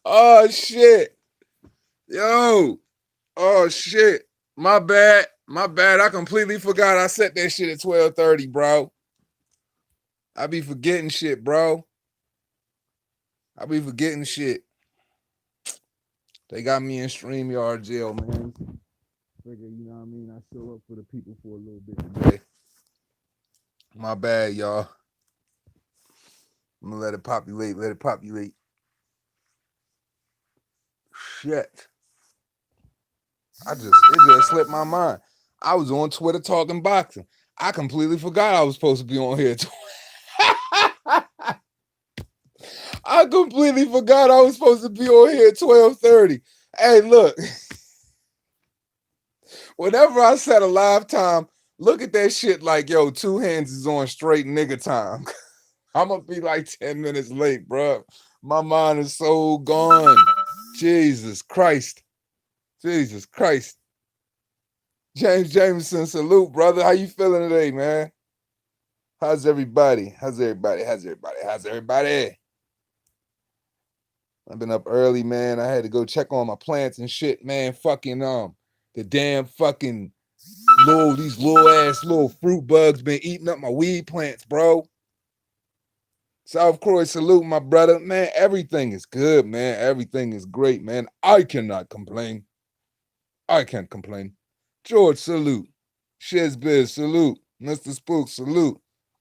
Oh shit. Yo. Oh shit. My bad. My bad. I completely forgot I set that shit at 12:30, bro. I be forgetting shit, bro. I be forgetting shit. They got me in StreamYard jail, man. Figure, you know what I mean? I show up for the people for a little bit today. My bad, y'all. I'm gonna let it populate. Let it populate. Shit. It just slipped my mind. I was on Twitter talking boxing. I completely forgot I was supposed to be on here. I completely forgot I was supposed to be on here at 12:30. Hey, look. Whenever I set a live time, look at that shit like, yo, two hands is on straight nigga time. I'm gonna be like 10 minutes late, bro. My mind is so gone. Jesus Christ. Jesus Christ. James Jameson, salute, brother. How you feeling today, man? How's everybody? How's everybody? How's everybody? How's everybody? I've been up early, man. I had to go check on my plants and shit, man. Fucking the damn fucking these little ass little fruit bugs been eating up my weed plants, bro. South Croy, salute, my brother. Man, everything is good, man. Everything is great, man. I cannot complain. I can't complain. George, salute. Shizbiz, salute. Mr. Spook, salute.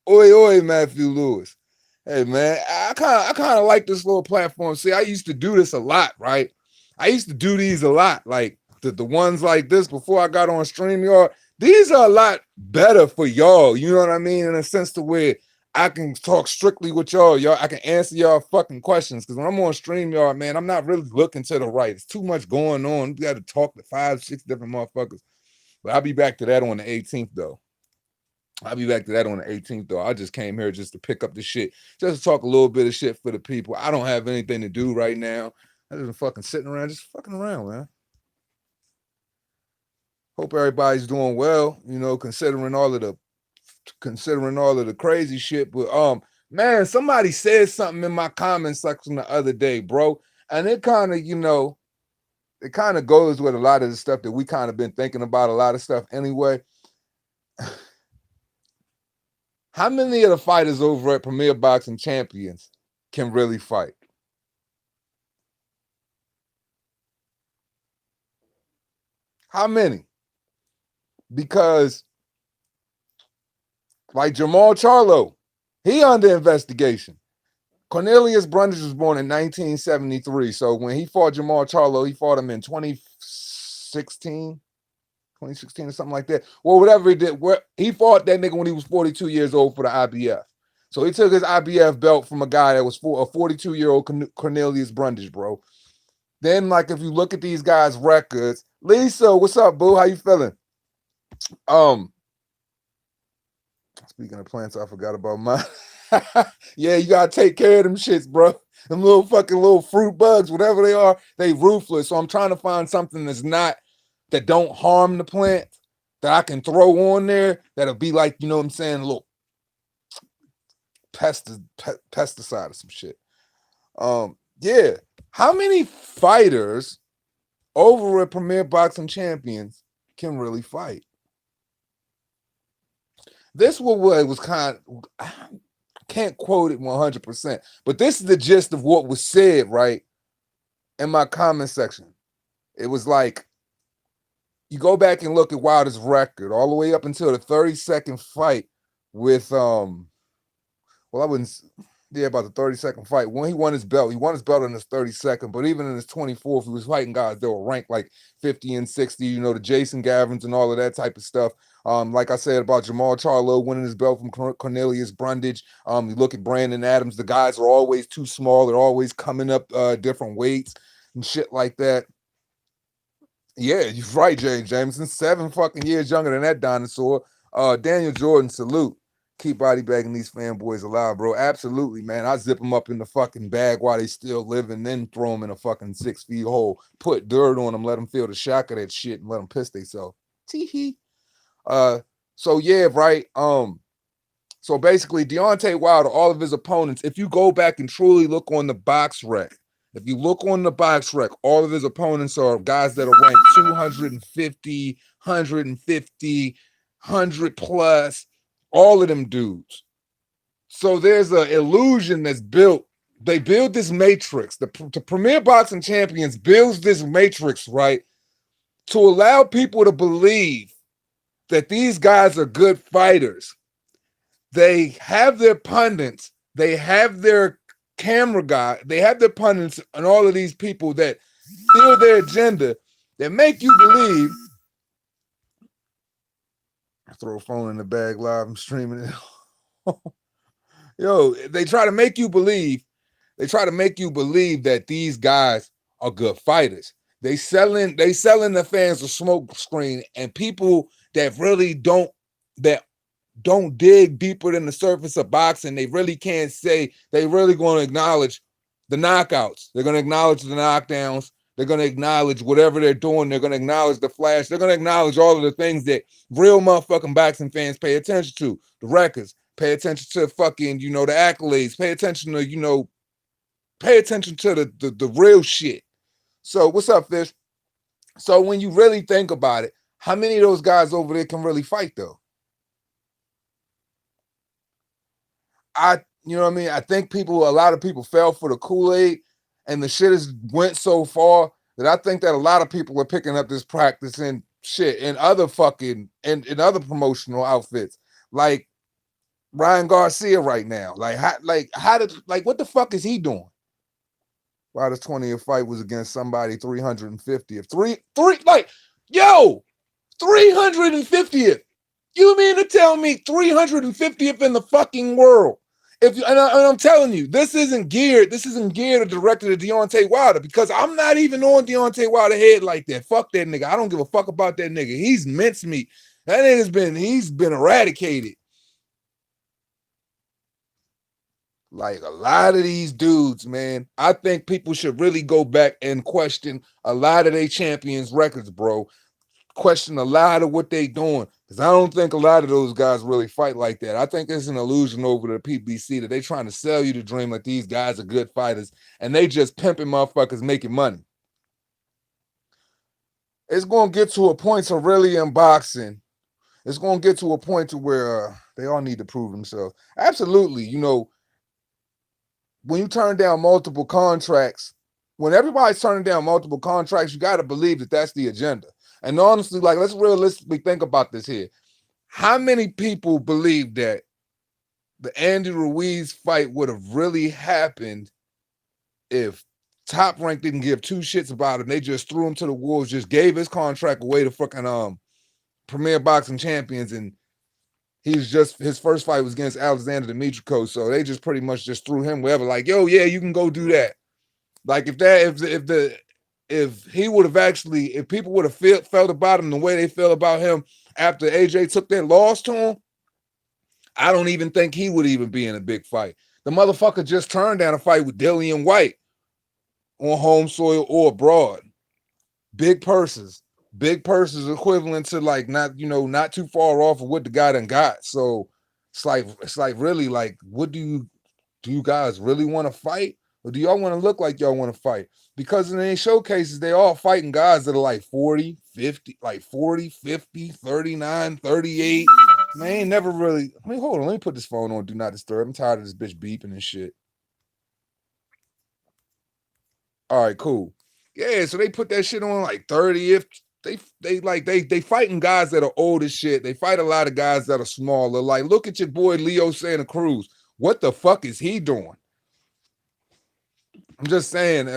Oi, oi, Matthew Lewis. Hey, man, I kind of like this little platform. See, I used to do this a lot, right? I used to do these a lot, like the ones like this before I got on StreamYard. These are a lot better for y'all. You know what I mean? In a sense to where I can talk strictly with y'all. Y'all, I can answer y'all fucking questions. Because when I'm on StreamYard, man, I'm not really looking to the right. It's too much going on. We got to talk to 5, 6 different motherfuckers. But I'll be back to that on the 18th, though. I'll be back to that on the 18th, though. I just came here just to pick up the shit, just to talk a little bit of shit for the people. I don't have anything to do right now. I just been fucking sitting around, just fucking around, man. Hope everybody's doing well, you know, considering all of the crazy shit. But man, somebody said something in my comment section the other day, bro. And it kind of, it kind of goes with a lot of the stuff that we kind of been thinking about, a lot of stuff anyway. How many of the fighters over at Premier Boxing Champions can really fight? How many? Because like Jamal Charlo, he under investigation. Cornelius Brundage was born in 1973. So when he fought Jamal Charlo, he fought him in 2016 or something like that. Well, whatever he did, he fought that nigga when he was 42 years old for the IBF. So he took his IBF belt from a guy that was a 42-year-old Cornelius Brundage, bro. Then, like, if you look at these guys' records, Lisa, what's up, boo? How you feeling? Um, Speaking of plants, I forgot about mine. Yeah, you gotta take care of them shits, bro. Them little fruit bugs, whatever they are, they ruthless. So I'm trying to find something that don't harm the plant that I can throw on there that'll be like, you know what I'm saying, a little pesticide or some shit. Yeah. How many fighters over at Premier Boxing Champions can really fight? This was kind of, I can't quote it 100%, but this is the gist of what was said, right? In my comment section. It was like, you go back and look at Wilder's record all the way up until the 32nd fight with well, I wouldn't, yeah, about the 32nd fight. When he won his belt in his 32nd, but even in his 24th, he was fighting guys that were ranked like 50 and 60, you know, the Jason Gavins and all of that type of stuff. Like I said about Jamal Charlo winning his belt from Cornelius Brundage. You look at Brandon Adams, the guys are always too small. They're always coming up different weights and shit like that. Yeah, you're right, James Jameson. 7 fucking years younger than that dinosaur. Daniel Jordan, salute. Keep body bagging these fanboys alive, bro. Absolutely, man. I zip them up in the fucking bag while they still living, then throw them in a fucking 6 feet hole. Put dirt on them, let them feel the shock of that shit, and let them piss themselves. Tee hee. So yeah, right. So basically, Deontay Wilder, all of his opponents, if you go back and truly look on the box rec, if you look on the box rec, all of his opponents are guys that are ranked 250, 150, 100 plus, all of them dudes. So there's an illusion that's built. They build this matrix. The Premier Boxing Champions builds this matrix, right, to allow people to believe that these guys are good fighters. They have their pundits, they have their camera guy, they have their pundits and all of these people that feel their agenda that make you believe. I throw a phone in the bag live, I'm streaming it. Yo, they try to make you believe, that these guys are good fighters. They selling the fans a smoke screen, and people that really don't dig deeper than the surface of boxing, they really can't say, they really going to acknowledge the knockouts. They're going to acknowledge the knockdowns. They're going to acknowledge whatever they're doing. They're going to acknowledge the flash. They're going to acknowledge all of the things that real motherfucking boxing fans pay attention to. The records, pay attention to fucking, the accolades, pay attention to, pay attention to the real shit. So what's up, Fish? So when you really think about it, how many of those guys over there can really fight though? You know what I mean? I think a lot of people fell for the Kool-Aid, and the shit has went so far that I think that a lot of people are picking up this practice and shit in other fucking, in other promotional outfits. Like Ryan Garcia right now. Like what the fuck is he doing? Wilder's 20th fight was against somebody 350th. Like, yo, 350th. You mean to tell me 350th in the fucking world? And I'm telling you, this isn't geared or directed to Deontay Wilder, because I'm not even on Deontay Wilder's head like that. Fuck that nigga. I don't give a fuck about that nigga. He's mincemeat. That nigga's he's been eradicated. Like a lot of these dudes, man, I think people should really go back and question a lot of their champions' records, bro. Question a lot of what they doing, because I don't think a lot of those guys really fight like that. I think it's an illusion over the PBC that they trying to sell you the dream like these guys are good fighters, and they just pimping motherfuckers making money. It's going to get to a point to really in boxing. It's going to get to a point to where they all need to prove themselves. Absolutely, when you turn down multiple contracts, when everybody's turning down multiple contracts, you got to believe that that's the agenda. And honestly, like, let's realistically think about this here. How many people believe that the Andy Ruiz fight would have really happened if Top Rank didn't give two shits about him? They just threw him to the wolves, just gave his contract away to fucking Premier Boxing Champions, and his first fight was against Alexander Dimitrikou, so they just pretty much just threw him wherever. Like, yo, yeah, you can go do that. Like, if he would have actually, if people would have felt about him the way they felt about him after AJ took that loss to him, I don't even think he would even be in a big fight. The motherfucker just turned down a fight with Dillian White on home soil or abroad. Big purses equivalent to, like, not too far off of what the guy done got. So it's like really, like, what do you guys really want to fight? Or do y'all want to look like y'all want to fight? Because in their showcases, they all fighting guys that are like 40, 50, like 40, 50, 39, 38. Man, ain't never really. Hold on. Let me put this phone on Do Not Disturb. I'm tired of this bitch beeping and shit. All right, cool. Yeah, so they put that shit on like 30th. They fighting guys that are old as shit. They fight a lot of guys that are smaller. Like, look at your boy Leo Santa Cruz. What the fuck is he doing? I'm just saying,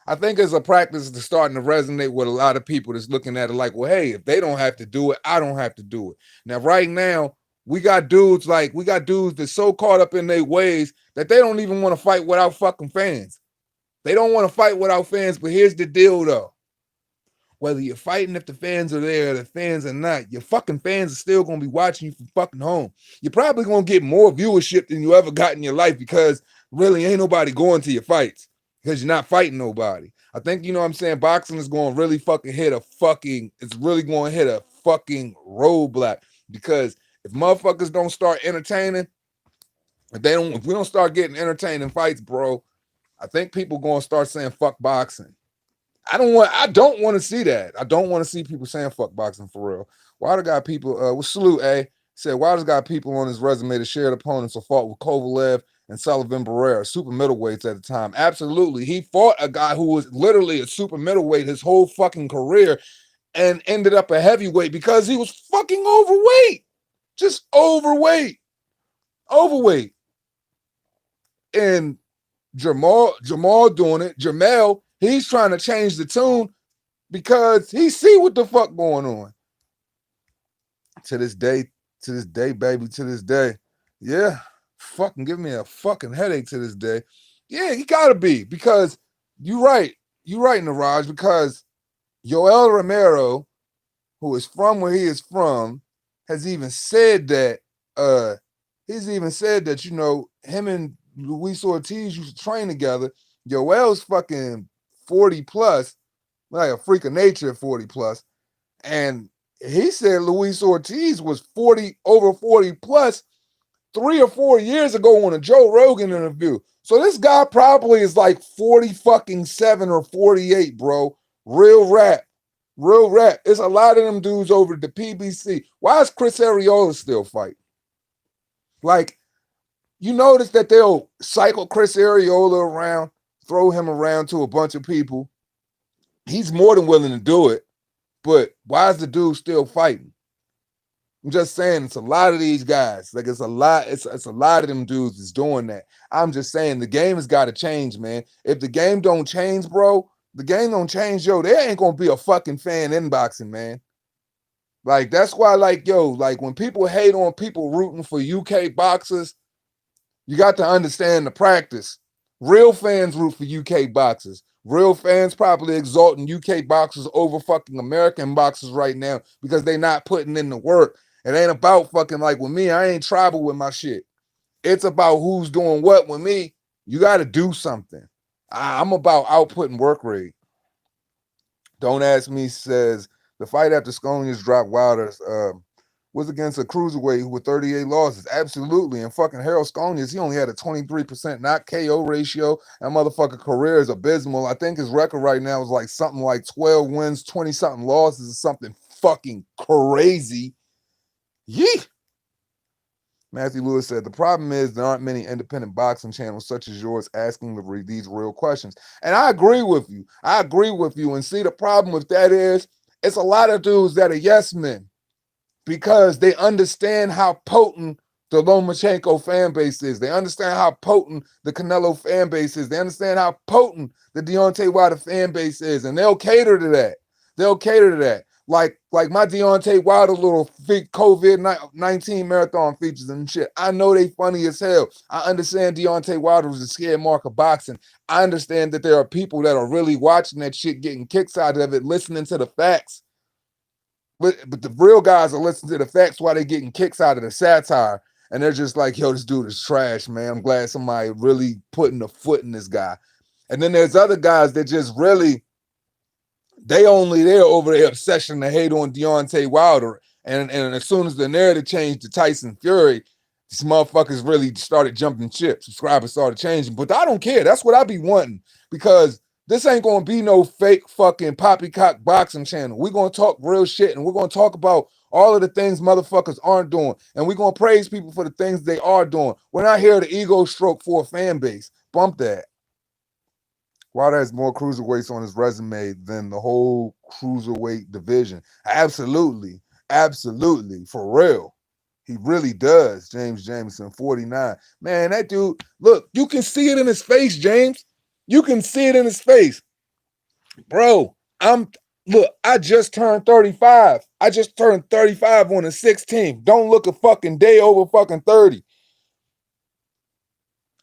I think it's a practice that's starting to resonate with a lot of people that's looking at it like, well, hey, if they don't have to do it, I don't have to do it. Now, right now, we got dudes that's so caught up in their ways that they don't even want to fight without fucking fans. They don't want to fight without fans, but here's the deal, though. Whether you're fighting if the fans are there or the fans are not, your fucking fans are still going to be watching you from fucking home. You're probably going to get more viewership than you ever got in your life, because really ain't nobody going to your fights because you're not fighting nobody. I think, what I'm saying, boxing is going to really fucking hit a fucking roadblock, because If motherfuckers don't start entertaining, if we don't start getting entertaining fights, bro, I think people gonna start saying fuck boxing. I don't want to see that. I don't want to see people saying fuck boxing for real. Wilder got people, salute A, said Wilder's got people on his resume that shared opponents or fought with Kovalev and Sullivan Barrera, super middleweights at the time. Absolutely. He fought a guy who was literally a super middleweight his whole fucking career and ended up a heavyweight because he was fucking overweight. Just overweight. Overweight. And Jamal doing it. Jamel, he's trying to change the tune because he see what the fuck going on. To this day, baby, to this day. Yeah, fucking give me a fucking headache to this day. Yeah, he gotta be because you right, Niraj, because Yoel Romero, who is from where he is from, has even said that you know, him and Luis Ortiz used to train together. Yoel's fucking 40 plus, like a freak of nature at 40 plus. And he said Luis Ortiz was 40 plus 3 or 4 years ago on a Joe Rogan interview. So this guy probably is like 40 fucking 7 or 48, bro. Real rap. Real rap. It's a lot of them dudes over at the PBC. Why is Chris Arreola still fighting? Like, you notice that they'll cycle Chris Arreola around, throw him around to a bunch of people. He's more than willing to do it, but why is the dude still fighting? I'm just saying, it's a lot of these guys. Like, it's a lot of them dudes that's doing that. I'm just saying the game has got to change, man. If the game don't change, bro, the game don't change, yo, there ain't gonna be a fucking fan in boxing, man. Like, that's why, like, yo, like when people hate on people rooting for UK boxers, you got to understand the practice. Real fans root for UK boxers. Real fans probably exalting UK boxers over fucking American boxers right now because they not putting in the work. It ain't about fucking, like with me, I ain't tribal with my shit. It's about who's doing what with me. You got to do something. I'm about output and work rate. Don't Ask Me says the fight after Sconius dropped Wilder was against a cruiserweight with 38 losses. Absolutely. And fucking Harold Sconius, he only had a 23% not KO ratio. That motherfucker career is abysmal. I think his record right now is like something like 12 wins, 20 something losses, or something fucking crazy. Yee. Matthew Lewis said, the problem is there aren't many independent boxing channels such as yours asking these real questions. And I agree with you. And see, the problem with that is it's a lot of dudes that are yes men because they understand how potent the Lomachenko fan base is. They understand how potent the Canelo fan base is. They understand how potent the Deontay Wilder fan base is. And they'll cater to that. Like my Deontay Wilder little COVID-19 marathon features and shit. I know they funny as hell. I understand Deontay Wilder was a scared mark of boxing. I understand that there are people that are really watching that shit, getting kicks out of it, listening to the facts. But the real guys are listening to the facts while they're getting kicks out of the satire. And they're just like, yo, this dude is trash, man. I'm glad somebody really putting a foot in this guy. And then there's other guys that just really, they only there over their obsession to hate on Deontay Wilder. And as soon as the narrative changed to Tyson Fury, these motherfuckers really started jumping ship. Subscribers started changing. But I don't care. That's what I be wanting. Because this ain't gonna be no fake fucking poppycock boxing channel. We're gonna talk real shit and we're gonna talk about all of the things motherfuckers aren't doing. And we're gonna praise people for the things they are doing. We're not here to ego stroke for a fan base. Bump that. Wilder has more cruiserweights on his resume than the whole cruiserweight division. Absolutely. For real. He really does. James Jameson, 49. Man, that dude, look, you can see it in his face, James. You can see it in his face. Bro, I just turned 35. I just turned 35 on the 16th. Don't look a fucking day over fucking 30.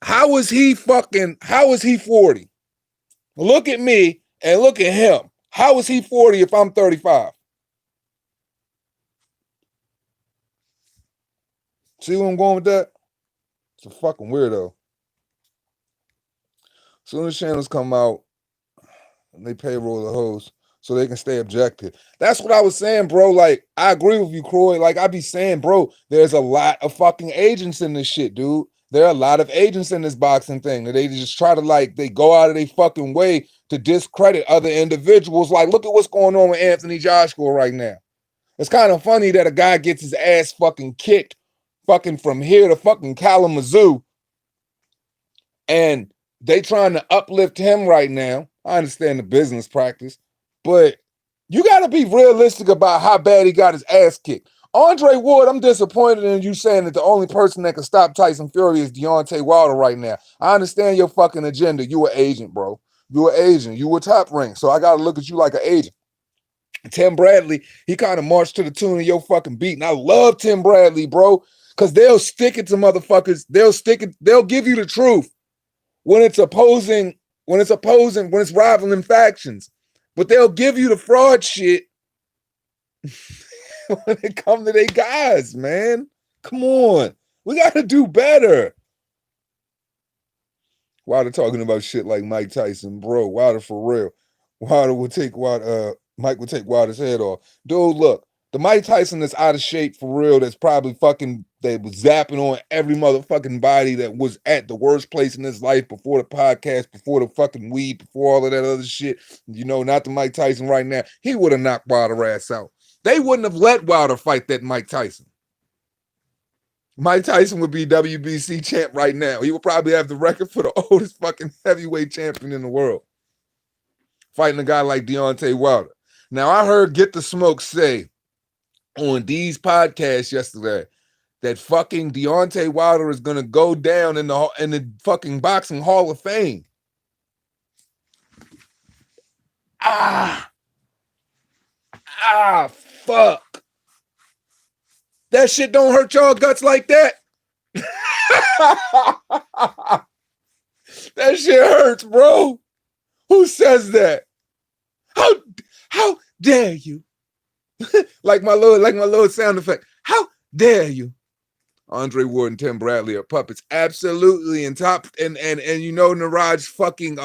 How is he 40? Look at me and look at him. How is he 40 if I'm 35? See where I'm going with that? It's a fucking weirdo. As soon as channels come out and they payroll the host, so they can stay objective. That's what I was saying, bro. Like, I agree with you, Croy. Like, I be saying, bro, there's a lot of fucking agents in this shit, dude. There are a lot of agents in this boxing thing that they just try to, like, they go out of their fucking way to discredit other individuals. Like, look at what's going on with Anthony Joshua right now. It's kind of funny that a guy gets his ass fucking kicked fucking from here to fucking Kalamazoo, and they trying to uplift him right now. I understand the business practice, but you got to be realistic about how bad he got his ass kicked. Andre Ward, I'm disappointed in you saying that the only person that can stop Tyson Fury is Deontay Wilder right now. I understand your fucking agenda. You an agent, bro. You an agent. You were top rank. So I got to look at you like an agent. Tim Bradley, he kind of marched to the tune of your fucking beat. And I love Tim Bradley, bro, because they'll stick it to motherfuckers. They'll give you the truth when it's rivaling factions. But they'll give you the fraud shit when it comes to their guys, man. Come on. We got to do better. Wilder talking about shit like Mike Tyson, bro. Wilder for real. Mike would take Wilder's head off. Dude, look, the Mike Tyson that's out of shape for real, that's probably fucking, that was zapping on every motherfucking body that was at the worst place in his life before the podcast, before the fucking weed, before all of that other shit. You know, not the Mike Tyson right now. He would have knocked Wilder ass out. They wouldn't have let Wilder fight that Mike Tyson. Mike Tyson would be WBC champ right now. He would probably have the record for the oldest fucking heavyweight champion in the world, fighting a guy like Deontay Wilder. Now, I heard Get the Smoke say on these podcasts yesterday that fucking Deontay Wilder is going to go down in the fucking boxing Hall of Fame. Fuck. That shit don't hurt y'all guts like that. That shit hurts, bro. Who says that? How dare you? like my little sound effect. How dare you? Andre Ward and Tim Bradley are puppets. Absolutely. And you know, Niraj fucking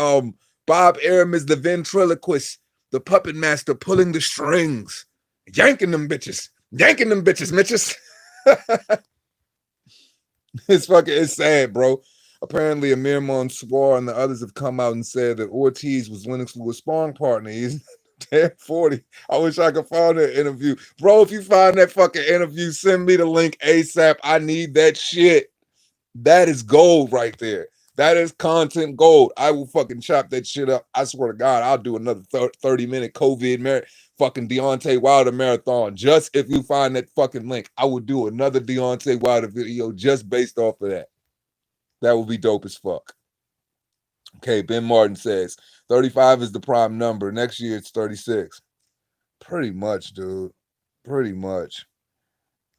Bob Arum is the ventriloquist, the puppet master pulling the strings, yanking them bitches, Mitches. It's sad, bro. Apparently, Amir Mansour and the others have come out and said that Ortiz was Lennox Lewis' sparring partner. He's 40. I wish I could find that interview. Bro, if you find that fucking interview, send me the link ASAP. I need that shit. That is gold right there. That is content gold. I will fucking chop that shit up. I swear to God, I'll do another 30-minute COVID fucking Deontay Wilder marathon. Just if you find that fucking link, I would do another Deontay Wilder video just based off of that. That would be dope as fuck. Okay, Ben Martin says 35 is the prime number. Next year it's 36. Pretty much, dude. Pretty much.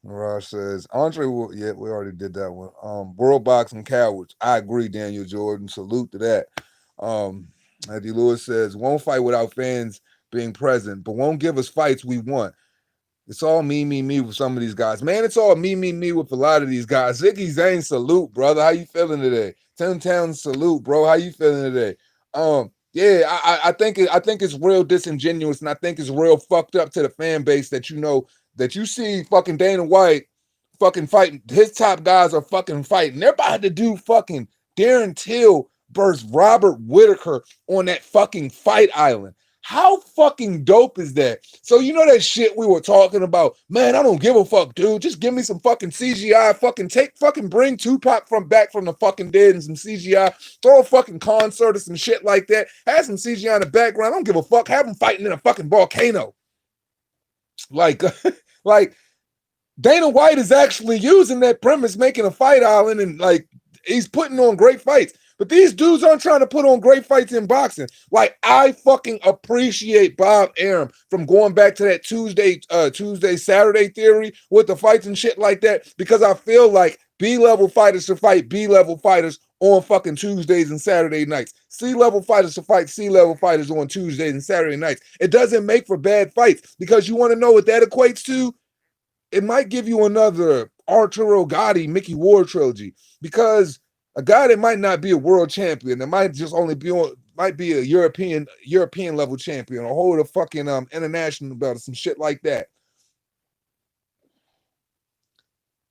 Mirage says Andre will, yeah, we already did that one. World Boxing Cowards. I agree, Daniel Jordan. Salute to that. Eddie Lewis says won't fight without fans being present, but won't give us fights we want. It's all me with some of these guys. Man, it's all me with a lot of these guys. Ziggy Zane, salute, brother. How you feeling today? Tim Towns, salute, bro. How you feeling today? Yeah, I think it's real disingenuous, and I think it's real fucked up to the fan base that you know that you see fucking Dana White fucking fighting. His top guys are fucking fighting. They're about to do fucking Darren Till versus Robert Whitaker on that fucking fight island. How fucking dope is that? So you know that shit we were talking about? Man, I don't give a fuck, dude. Just give me some fucking CGI. Fucking bring Tupac back from the fucking dead and some CGI. Throw a fucking concert or some shit like that. Have some CGI in the background. I don't give a fuck. Have them fighting in a fucking volcano. Like Dana White is actually using that premise, making a fight island, and like he's putting on great fights. But these dudes aren't trying to put on great fights in boxing. Like, I fucking appreciate Bob Arum from going back to that Saturday theory with the fights and shit like that, because I feel like B-level fighters should fight B-level fighters on fucking Tuesdays and Saturday nights. C-level fighters should fight C-level fighters on Tuesdays and Saturday nights. It doesn't make for bad fights, because you want to know what that equates to? It might give you another Arturo Gatti, Mickey Ward trilogy, because a guy that might not be a world champion, that might just only be on might be a European level champion, or hold a fucking international belt or some shit like that.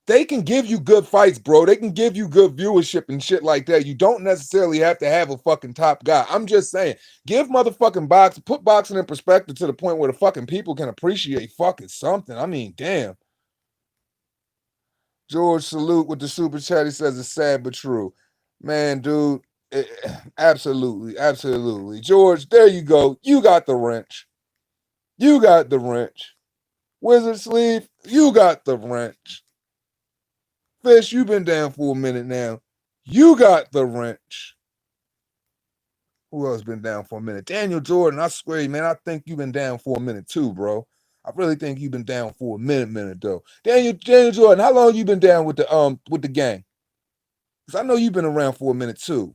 They can give you good fights, bro. They can give you good viewership and shit like that. You don't necessarily have to have a fucking top guy. I'm just saying, give motherfucking boxing, put boxing in perspective to the point where the fucking people can appreciate fucking something. I mean, damn. George Salute with the super chat. He says it's sad but true. Man, dude, absolutely, absolutely. George, there you go. You got the wrench. You got the wrench. Wizard Sleeve, you got the wrench. Fish, you've been down for a minute now. You got the wrench. Who else been down for a minute? Daniel Jordan, I swear, man, I think you've been down for a minute too, bro. I really think you've been down for a minute though. Daniel Jordan, how long you been down with the gang? Because I know you've been around for a minute too.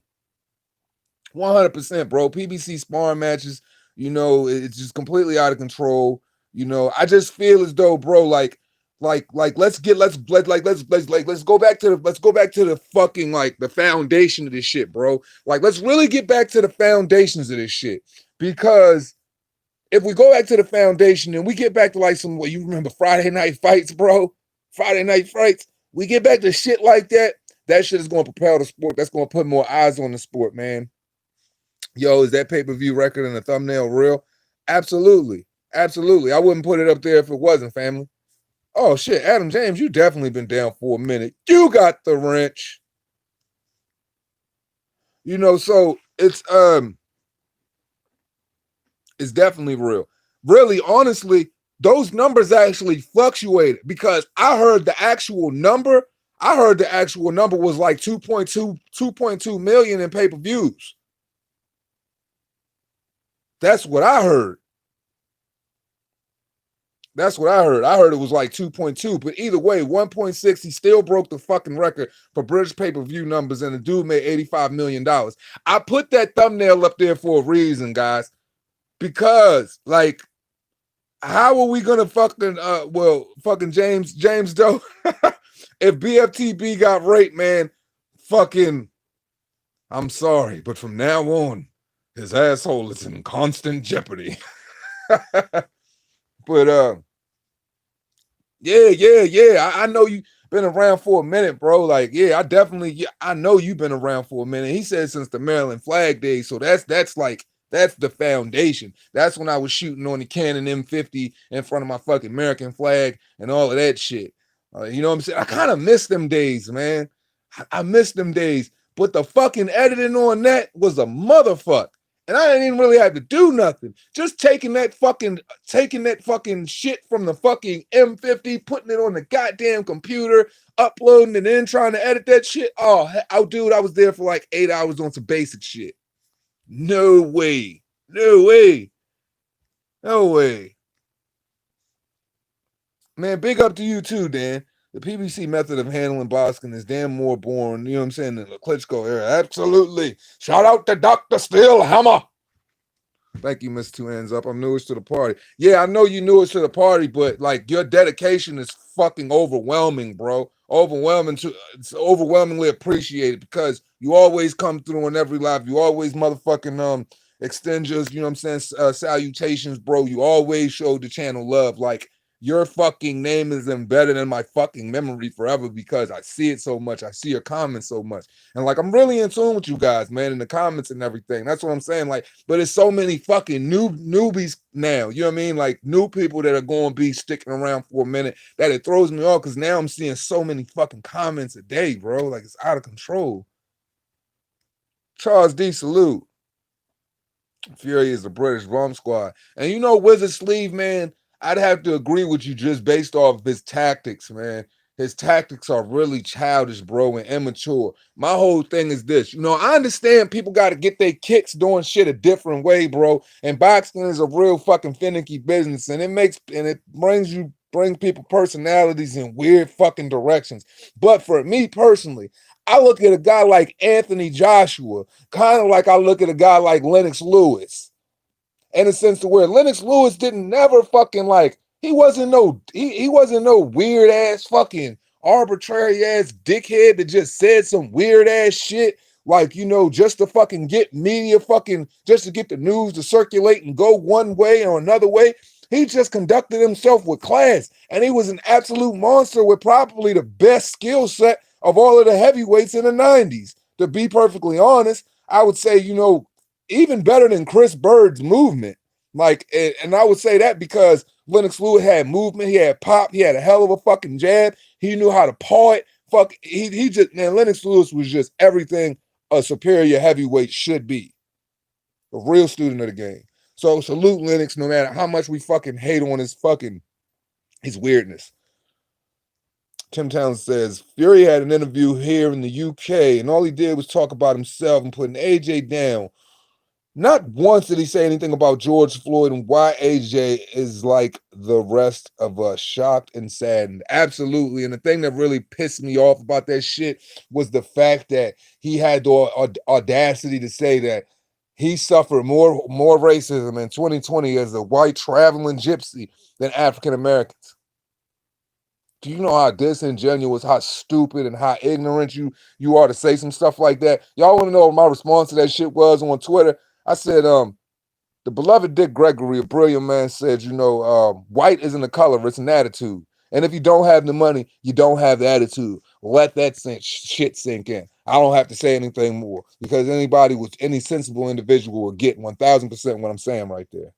100%, bro. PBC sparring matches, you know, it's just completely out of control. You know, I just feel as though, bro, let's go back to the fucking like the foundation of this shit, bro. Like, let's really get back to the foundations of this shit. Because if we go back to the foundation and we get back to like some, what you remember, Friday night fights, bro? Friday night fights. We get back to shit like that. That shit is going to propel the sport. That's going to put more eyes on the sport, man. Yo, is that pay-per-view record in the thumbnail real? Absolutely. Absolutely. I wouldn't put it up there if it wasn't, family. Oh, shit. Adam James, you definitely been down for a minute. You got the wrench. You know, so it's definitely real. Really, honestly, those numbers actually fluctuated because I heard the actual number was like 2.2 million in pay-per-views. That's what I heard. That's what I heard. I heard it was like 2.2, but either way, 1.6, he still broke the fucking record for British pay-per-view numbers, and the dude made $85 million. I put that thumbnail up there for a reason, guys, because, like, how are we gonna fucking James Doe? If BFTB got raped, man, fucking, I'm sorry, but from now on, his asshole is in constant jeopardy. But yeah. I know you been around for a minute, bro. Like, yeah, I know you've been around for a minute. He said since the Maryland flag day, so that's the foundation. That's when I was shooting on the Canon M50 in front of my fucking American flag and all of that shit. You know what I'm saying? I kind of miss them days, man. I miss them days. But the fucking editing on that was a motherfucker. And I didn't even really have to do nothing. Just taking that fucking shit from the fucking M50, putting it on the goddamn computer, uploading, and then trying to edit that shit. Oh, dude, I was there for like 8 hours on some basic shit. No way. Man, big up to you too, Dan. The PBC method of handling boxing is damn more boring, you know what I'm saying, than the Klitschko era. Absolutely. Shout out to Dr. Steelhammer. Thank you, Mr. Two Hands Up. I'm newest to the party. Yeah, I know you newest to the party, but like your dedication is fucking overwhelming, bro. It's overwhelmingly appreciated because you always come through on every live. You always motherfucking extend yours, you know what I'm saying, salutations, bro. You always show the channel love. Like, your fucking name is embedded in my fucking memory forever because I see it so much. I see your comments so much. And like, I'm really in tune with you guys, man, in the comments and everything. That's what I'm saying. Like, but it's so many fucking newbies now. You know what I mean? Like, new people that are going to be sticking around for a minute that it throws me off because now I'm seeing so many fucking comments a day, bro. Like, it's out of control. Charles D. Salute. Fury is the British bomb squad. And you know, Wizard Sleeve, man, I'd have to agree with you just based off his tactics, man. His tactics are really childish, bro, and immature. My whole thing is this. You know, I understand people got to get their kicks doing shit a different way, bro. And boxing is a real fucking finicky business. And it brings people personalities in weird fucking directions. But for me personally, I look at a guy like Anthony Joshua, kind of like I look at a guy like Lennox Lewis, in a sense to where Lennox Lewis didn't never fucking like, he wasn't no weird ass fucking arbitrary ass dickhead that just said some weird ass shit Like, just to fucking get media just to get the news to circulate and go one way or another way. He just conducted himself with class, and he was an absolute monster with probably the best skill set of all of the heavyweights in the 90s. To be perfectly honest, I would say, even better than Chris Bird's movement. Like, and I would say that because Lennox Lewis had movement, he had pop, he had a hell of a fucking jab, he knew how to paw it. Lennox Lewis was just everything a superior heavyweight should be. A real student of the game. So salute Lennox, no matter how much we fucking hate on his weirdness. Tim Towns says, Fury had an interview here in the UK, and all he did was talk about himself and putting AJ down. Not once did he say anything about George Floyd and why AJ is like the rest of us, shocked and saddened. Absolutely. And the thing that really pissed me off about that shit was the fact that he had the audacity to say that he suffered more racism in 2020 as a white traveling gypsy than African Americans. Do you know how disingenuous, how stupid, and how ignorant you are to say some stuff like that? Y'all want to know what my response to that shit was on Twitter? I said, the beloved Dick Gregory, a brilliant man, said, white isn't a color, it's an attitude. And if you don't have the money, you don't have the attitude. Let that shit sink in. I don't have to say anything more because any sensible individual will get 1,000% what I'm saying right there.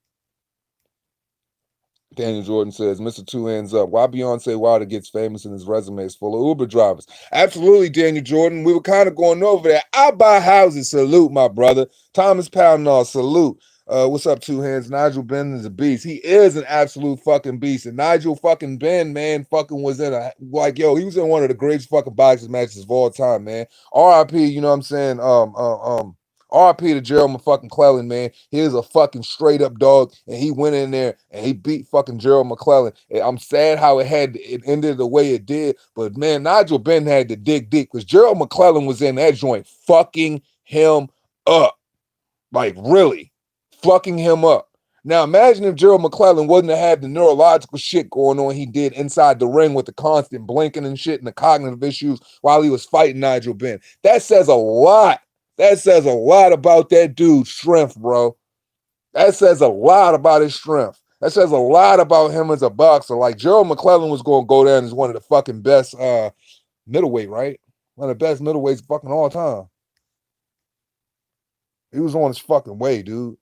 Daniel Jordan says, Mr. Two Hands Up, why Beyonce Wilder gets famous and his resume is full of Uber drivers? Absolutely, Daniel Jordan. We were kind of going over that. I buy houses. Salute, my brother. Thomas Poundall, salute. What's up, Two Hands? Nigel Benn is a beast. He is an absolute fucking beast. And Nigel fucking Benn, man, fucking was he was in one of the greatest fucking boxing matches of all time, man. R.I.P., you know what I'm saying? R.I.P. to Gerald motherfucking McClellan, man. He is a fucking straight up dog, and he went in there and he beat fucking Gerald McClellan. And I'm sad how it ended the way it did, but man, Nigel Benn had to dig deep because Gerald McClellan was in that joint fucking him up. Like, really fucking him up. Now, imagine if Gerald McClellan wouldn't have had the neurological shit going on he did inside the ring with the constant blinking and shit and the cognitive issues while he was fighting Nigel Benn. That says a lot. That says a lot about that dude's strength, bro. That says a lot about his strength. That says a lot about him as a boxer. Like, Gerald McClellan was going to go down as one of the fucking best middleweight, right? One of the best middleweights fucking all time. He was on his fucking way, dude.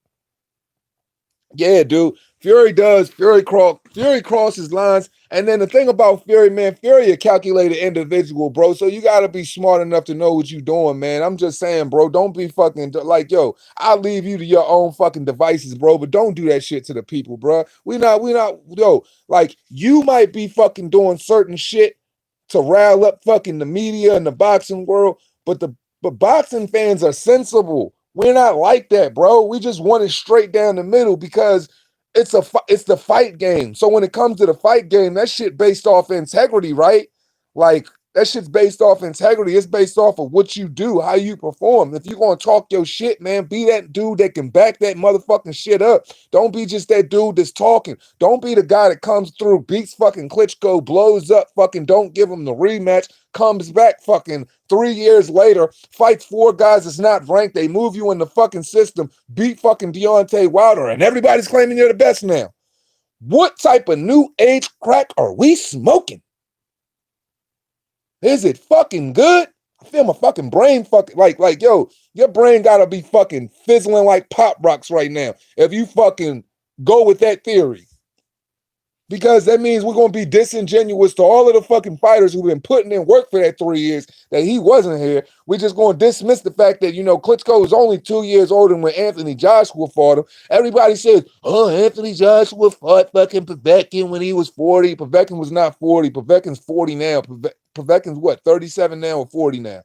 Yeah, dude. Fury crosses lines. And then the thing about Fury, man, Fury a calculated individual, bro. So you got to be smart enough to know what you're doing, man. I'm just saying, bro, don't be fucking like, yo, I'll leave you to your own fucking devices, bro, but don't do that shit to the people, bro. We not, yo, like, you might be fucking doing certain shit to rile up fucking the media and the boxing world, but boxing fans are sensible. We're not like that, bro. We just want it straight down the middle because it's the fight game. So when it comes to the fight game, that shit based off integrity, right? Like, that shit's based off integrity. It's based off of what you do, how you perform. If you're going to talk your shit, man, be that dude that can back that motherfucking shit up. Don't be just that dude that's talking. Don't be the guy that comes through, beats fucking Klitschko, blows up, fucking don't give him the rematch, comes back fucking 3 years later, fights 4 guys that's not ranked. They move you in the fucking system, beat fucking Deontay Wilder, and everybody's claiming you're the best now. What type of new age crack are we smoking? Is it fucking good? I feel my fucking brain fucking like, yo, your brain gotta be fucking fizzling like pop rocks right now if you fucking go with that theory. Because that means we're going to be disingenuous to all of the fucking fighters who've been putting in work for that 3 years that he wasn't here. We're just going to dismiss the fact that, Klitschko was only 2 years older than when Anthony Joshua fought him. Everybody says, oh, Anthony Joshua fought fucking Povetkin when he was 40. Povetkin was not 40. Povetkin's 40 now. Povetkin's what, 37 now or 40 now?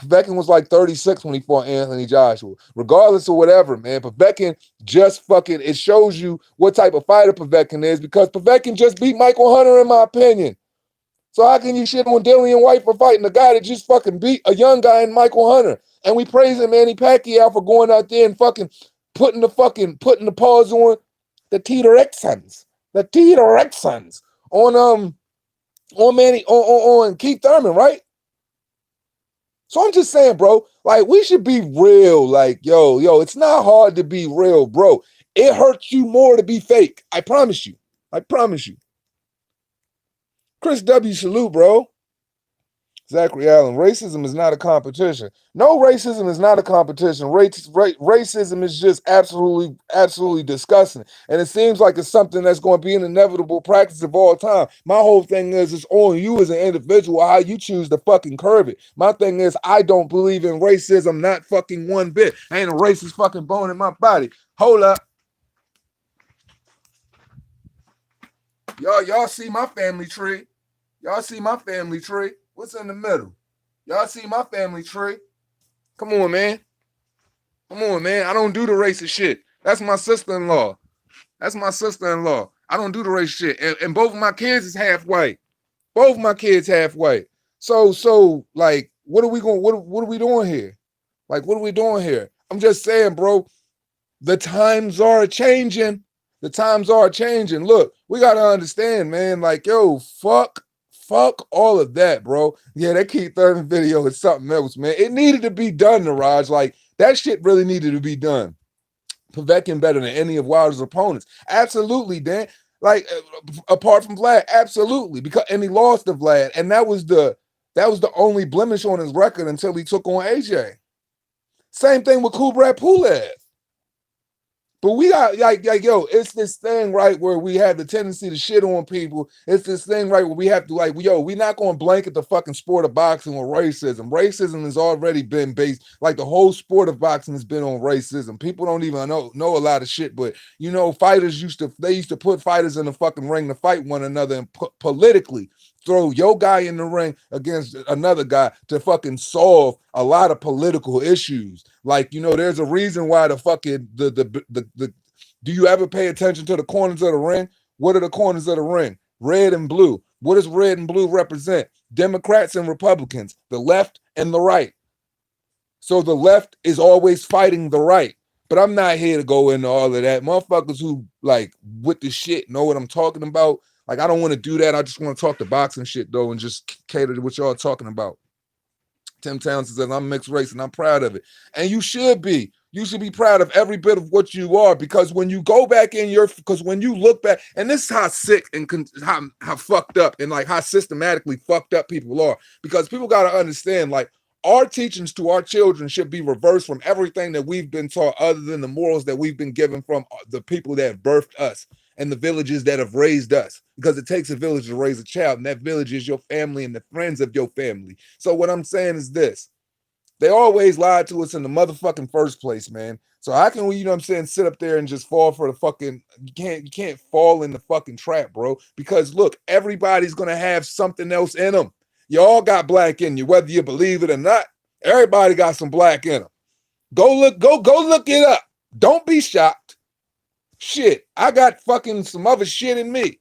Povetkin was like 36 when he fought Anthony Joshua. Regardless of whatever, man, Povetkin just fucking, it shows you what type of fighter Povetkin is because Povetkin just beat Michael Hunter, in my opinion. So how can you shit on Dillian White for fighting a guy that just fucking beat a young guy in Michael Hunter? And we praising Manny Pacquiao for going out there and fucking putting the paws on the T-Rexons. The T-Rexons on Manny, on Keith Thurman, right? So I'm just saying, bro, Like, we should be real. Like, yo, it's not hard to be real, bro. It hurts you more to be fake. I promise you. I promise you. Chris W. Salute, bro. Zachary Allen, racism is not a competition. No, racism is not a competition. Racism is just absolutely disgusting. And it seems like it's something that's going to be an inevitable practice of all time. My whole thing is it's on you as an individual how you choose to fucking curb it. My thing is I don't believe in racism, not fucking one bit. I ain't a racist fucking bone in my body. Hold up. Y'all see my family tree. Y'all see my family tree. What's in the middle? Y'all see my family tree? Come on, man. Come on, man. I don't do the racist shit. That's my sister-in-law. That's my sister-in-law. I don't do the racist shit. And both of my kids is half white. Both of my kids half white. So, like, what are we doing here? Like, what are we doing here? I'm just saying, bro, the times are changing. The times are changing. Look, we gotta understand, man. Like, yo, fuck all of that, bro. Yeah, that Keith Urban video is something else, man. It needed to be done, Niraj. Like, that shit really needed to be done. Povetkin better than any of Wilder's opponents. Absolutely, Dan. Like, apart from Vlad, absolutely. Because and he lost to Vlad, and that was the only blemish on his record until he took on AJ. Same thing with Kubrat Pulev. But we got like yo, it's this thing right where we have the tendency to shit on people. It's this thing right where we have to like, yo, we're not going to blanket the fucking sport of boxing with racism. Racism has already been based, like the whole sport of boxing has been on racism. People don't even know a lot of shit, but you know, fighters used to put fighters in the fucking ring to fight one another and politically throw your guy in the ring against another guy to fucking solve a lot of political issues. Like, you know, there's a reason why the fucking the do you ever pay attention to the corners of the ring? What are the corners of the ring? Red and blue. What does red and blue represent? Democrats and Republicans, the left and the right. So the left is always fighting the right. But I'm not here to go into all of that. Motherfuckers who like with the shit know what I'm talking about. Like, I don't want to do that. I just want to talk the boxing shit, though, and just cater to what y'all talking about. Tim Townsend says, I'm mixed race, and I'm proud of it. And you should be. You should be proud of every bit of what you are, because when you go back in because when you look back, and this is how sick and how fucked up and like how systematically fucked up people are, because people got to understand, like, our teachings to our children should be reversed from everything that we've been taught other than the morals that we've been given from the people that have birthed us and the villages that have raised us, because it takes a village to raise a child, and that village is your family and the friends of your family. So what I'm saying is this: they always lied to us in the motherfucking first place, man. So how can we, you know what I'm saying, sit up there and just fall for the fucking, you can't fall in the fucking trap, bro. Because look, everybody's gonna have something else in them. You all got black in you, whether you believe it or not. Everybody got some black in them. Go look it up. Don't be shocked. Shit, I got fucking some other shit in me.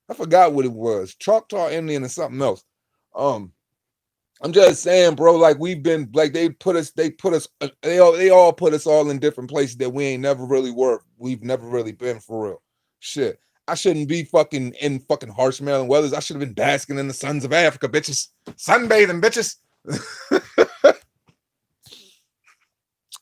I forgot what it was. Choctaw Indian or something else. I'm just saying, bro, like we've been, like they all put us all in different places that we ain't never really worked. We've never really been, for real. Shit. I shouldn't be fucking in fucking harsh Maryland weathers. I should have been basking in the suns of Africa, bitches. Sunbathing, bitches.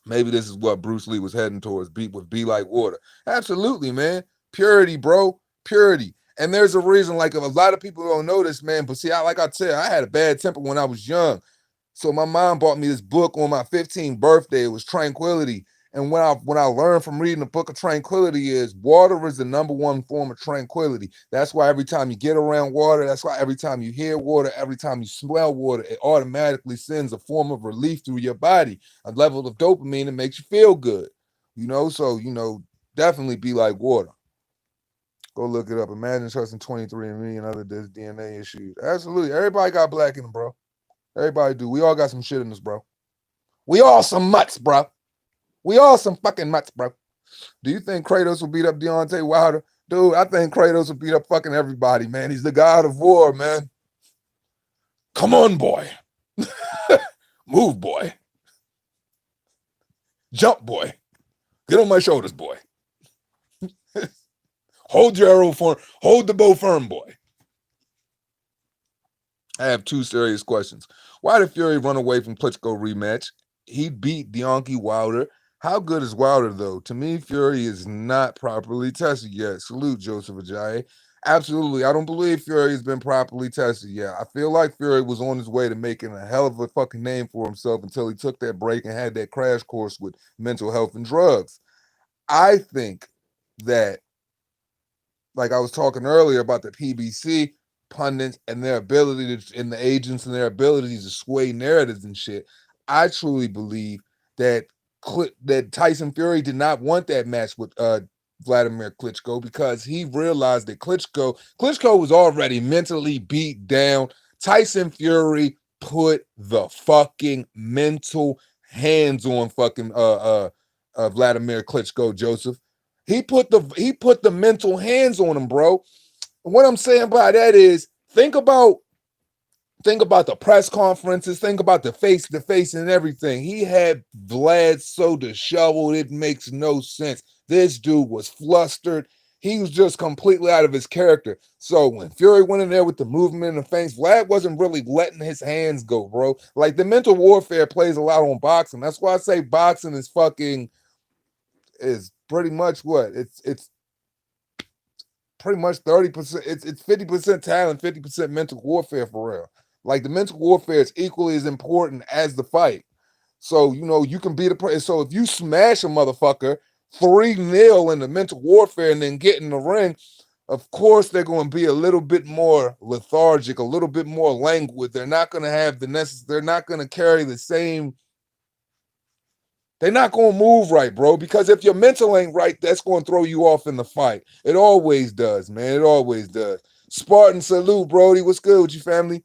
Maybe this is what Bruce Lee was heading towards, be like water. Absolutely, man. Purity, bro. Purity. And there's a reason, like, if a lot of people don't know this, man, but see, like I said, I had a bad temper when I was young. So my mom bought me this book on my 15th birthday. It was Tranquility. And what I learned from reading the book of Tranquility is water is the number one form of tranquility. That's why every time you get around water, that's why every time you hear water, every time you smell water, it automatically sends a form of relief through your body, a level of dopamine that makes you feel good. You know, so, you know, definitely be like water. Go look it up. Imagine trusting 23andMe and other DNA issues. Absolutely. Everybody got black in them, bro. Everybody do. We all got some shit in us, bro. We all some mutts, bro. We all some fucking mutts, bro. Do you think Kratos will beat up Deontay Wilder? Dude, I think Kratos will beat up fucking everybody, man. He's the god of war, man. Come on, boy. Move, boy. Jump, boy. Get on my shoulders, boy. Hold your arrow firm. Hold the bow firm, boy. I have two serious questions. Why did Fury run away from Klitschko rematch? he beat Deontay Wilder. How good is Wilder, though? To me, Fury is not properly tested yet. Salute, Joseph Ajayi. Absolutely. I don't believe Fury has been properly tested yet. I feel like Fury was on his way to making a hell of a fucking name for himself until he took that break and had that crash course with mental health and drugs. I think that, like I was talking earlier about the PBC pundits and their ability to, and the agents and their abilities to sway narratives and shit. I truly believe that that Tyson Fury did not want that match with Vladimir Klitschko because he realized that Klitschko was already mentally beat down. Tyson Fury put the fucking mental hands on fucking Vladimir Klitschko, Joseph. He put the mental hands on him, bro. What I'm saying by that is think about the press conferences, think about the face to face and everything. He had Vlad so disheveled, it makes no sense. This dude was flustered. He was just completely out of his character. So when Fury went in there with the movement and the feints, Vlad wasn't really letting his hands go, bro. Like the mental warfare plays a lot on boxing. That's why I say boxing is pretty much what it's pretty much 30%. It's 50% talent, 50% mental warfare for real. Like the mental warfare is equally as important as the fight. So you can beat a. So if you smash a motherfucker 3-0 in the mental warfare and then get in the ring, of course they're going to be a little bit more lethargic, a little bit more languid. They're not going to have the necessary. They're not going to carry the same. They're not going to move right, bro, because if your mental ain't right, that's going to throw you off in the fight. It always does, man. It always does. Spartan salute, Brody. What's good with you, family?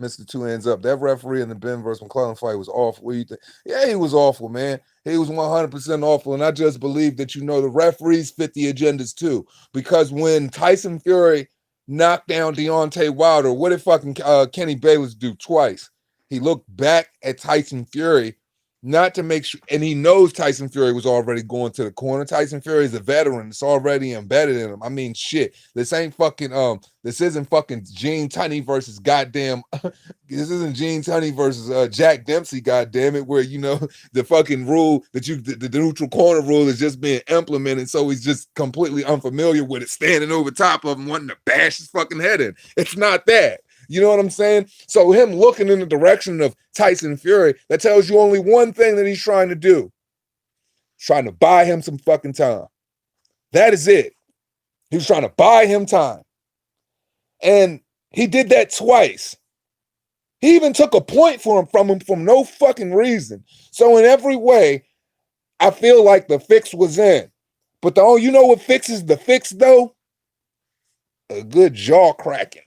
Mr. Two Hands Up. That referee in the Ben versus McClellan fight was awful. What do you think? Yeah, he was awful, man. He was 100% awful. And I just believe that, the referees fit the agendas too. Because when Tyson Fury knocked down Deontay Wilder, what did fucking Kenny Bayless do twice? He looked back at Tyson Fury, not to make sure, and he knows Tyson Fury was already going to the corner. Tyson Fury is a veteran. It's already embedded in him. I mean, shit. This isn't fucking Gene Tunney versus goddamn, this isn't Gene Tunney versus Jack Dempsey, goddamn it, where, the fucking rule that the neutral corner rule is just being implemented. So he's just completely unfamiliar with it, standing over top of him, wanting to bash his fucking head in. It's not that. You know what I'm saying? So him looking in the direction of Tyson Fury, that tells you only one thing that he's trying to do. He's trying to buy him some fucking time. That is it. He was trying to buy him time. And he did that twice. He even took a point from him from no fucking reason. So in every way, I feel like the fix was in. But you know what fixes the fix, though? A good jaw cracking.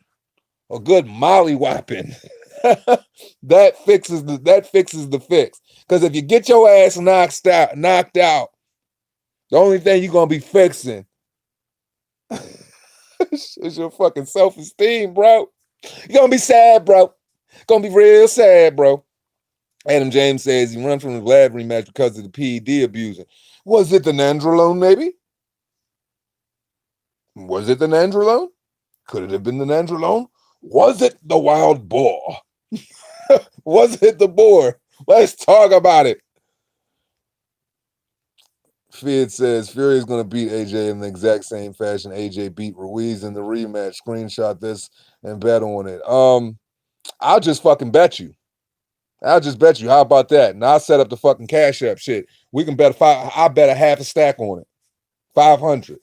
A good molly-whopping. that fixes the fix. Because if you get your ass knocked out, the only thing you're gonna be fixing is your fucking self-esteem, bro. You're gonna be sad, bro. Gonna be real sad, bro. Adam James says he runs from the Vlad rematch because of the PED abusing. Was it the nandrolone, maybe? Was it the nandrolone? Could it have been the nandrolone? Was it the wild boar? Was it the boar? Let's talk about it. Fid says Fury is going to beat AJ in the exact same fashion AJ beat Ruiz in the rematch. Screenshot this and bet on it. I'll just fucking bet you. I'll just bet you. How about that? And I'll set up the fucking Cash App shit. We can bet I bet a half a stack on it. 500.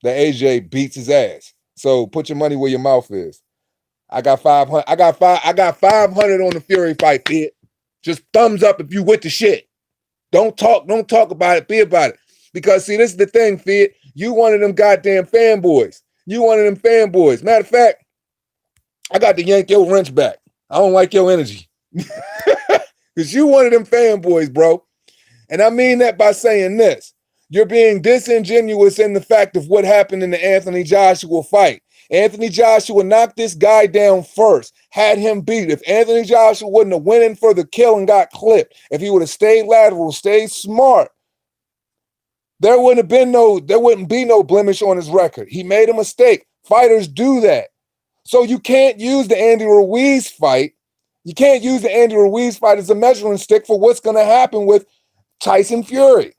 That AJ beats his ass. So put your money where your mouth is. I got 500. I got 500 on the Fury fight, Fid. Just thumbs up if you with the shit. Don't talk about it. Be about it. Because see, this is the thing, Fid. You one of them goddamn fanboys. Matter of fact, I got to yank your wrench back. I don't like your energy. Because you one of them fanboys, bro. And I mean that by saying this. You're being disingenuous in the fact of what happened in the Anthony Joshua fight. Anthony Joshua knocked this guy down first, had him beat. If Anthony Joshua wouldn't have went in for the kill and got clipped, if he would have stayed lateral, stayed smart, there wouldn't be no blemish on his record. He made a mistake. Fighters do that. So you can't use the Andy Ruiz fight. You can't use the Andy Ruiz fight as a measuring stick for what's going to happen with Tyson Fury.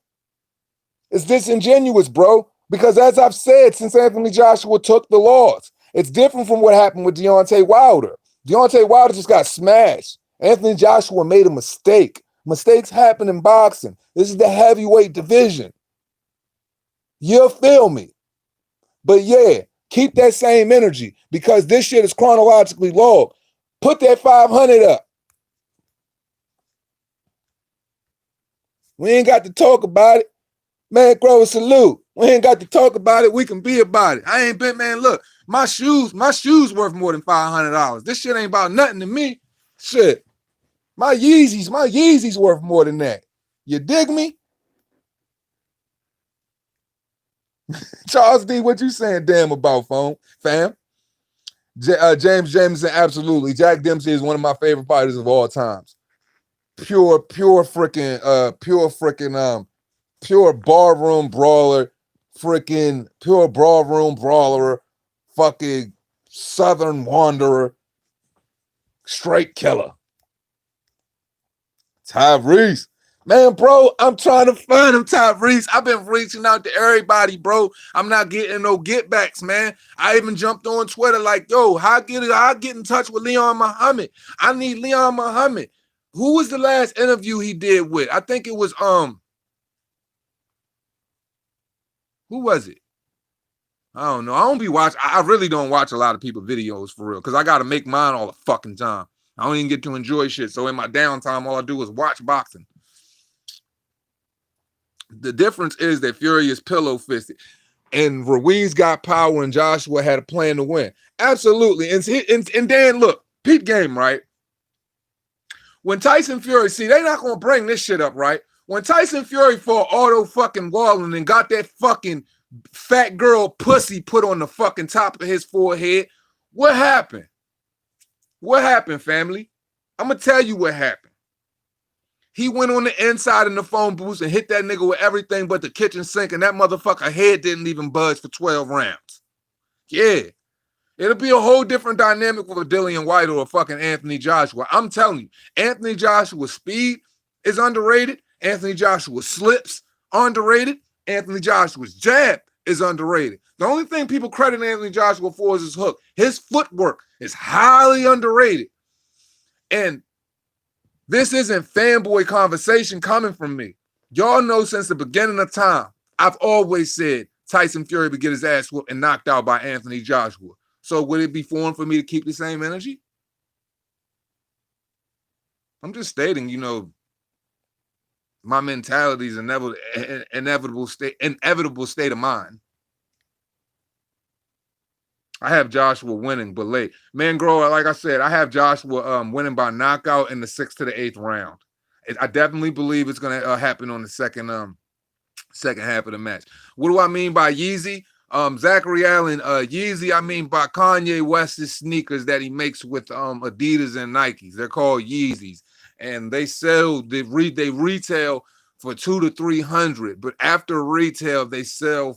It's disingenuous, bro. Because as I've said, since Anthony Joshua took the loss, it's different from what happened with Deontay Wilder. Deontay Wilder just got smashed. Anthony Joshua made a mistake. Mistakes happen in boxing. This is the heavyweight division. You'll feel me. But yeah, keep that same energy because this shit is chronologically logged. Put that 500 up. We ain't got to talk about it. Man, grow a salute. We ain't got to talk about it. We can be about it. I ain't been, man, look, my shoes worth more than $500. This shit ain't about nothing to me. Shit. My Yeezys worth more than that. You dig me? Charles D, what you saying damn about, fam? James Jameson, absolutely. Jack Dempsey is one of my favorite fighters of all times. Pure barroom brawler, pure ballroom brawler, fucking Southern wanderer, straight killer. Tyrese. Man, bro, I'm trying to find him, Tyrese. I've been reaching out to everybody, bro. I'm not getting no get backs, man. I even jumped on Twitter like, yo, how get in touch with Leon Muhammad? I need Leon Muhammad. Who was the last interview he did with? I think it was who was it? I don't know. I don't be watching. I really don't watch a lot of people's videos for real because I got to make mine all the fucking time. I don't even get to enjoy shit. So in my downtime, all I do is watch boxing. The difference is that Fury is pillow fisted, and Ruiz got power, and Joshua had a plan to win. Absolutely. And Dan, look, peep game, right? When Tyson Fury, see, they're not gonna bring this shit up, right? When Tyson Fury fought Otto fucking Wallen and got that fucking fat girl pussy put on the fucking top of his forehead, what happened? What happened, family? I'm gonna tell you what happened. He went on the inside in the phone booth and hit that nigga with everything but the kitchen sink, and that motherfucker head didn't even budge for 12 rounds. Yeah. It'll be a whole different dynamic with a Dillian White or a fucking Anthony Joshua. I'm telling you, Anthony Joshua's speed is underrated. Anthony Joshua's slips underrated. Anthony Joshua's jab is underrated. The only thing people credit Anthony Joshua for is his hook. His footwork is highly underrated. And this isn't fanboy conversation coming from me. Y'all know since the beginning of time, I've always said Tyson Fury would get his ass whooped and knocked out by Anthony Joshua. So would it be foreign for me to keep the same energy? I'm just stating, you know, my mentality is inevitable state of mind. I have Joshua winning, but late. Man, grower, like I said, I have Joshua winning by knockout in the 6th to the 8th round. I definitely believe it's going to happen on the second half of the match. What do I mean by Yeezy? Zachary Allen, Yeezy, I mean by Kanye West's sneakers that he makes with Adidas and Nikes. They're called Yeezys, and they retail for $200 to $300, but after retail they sell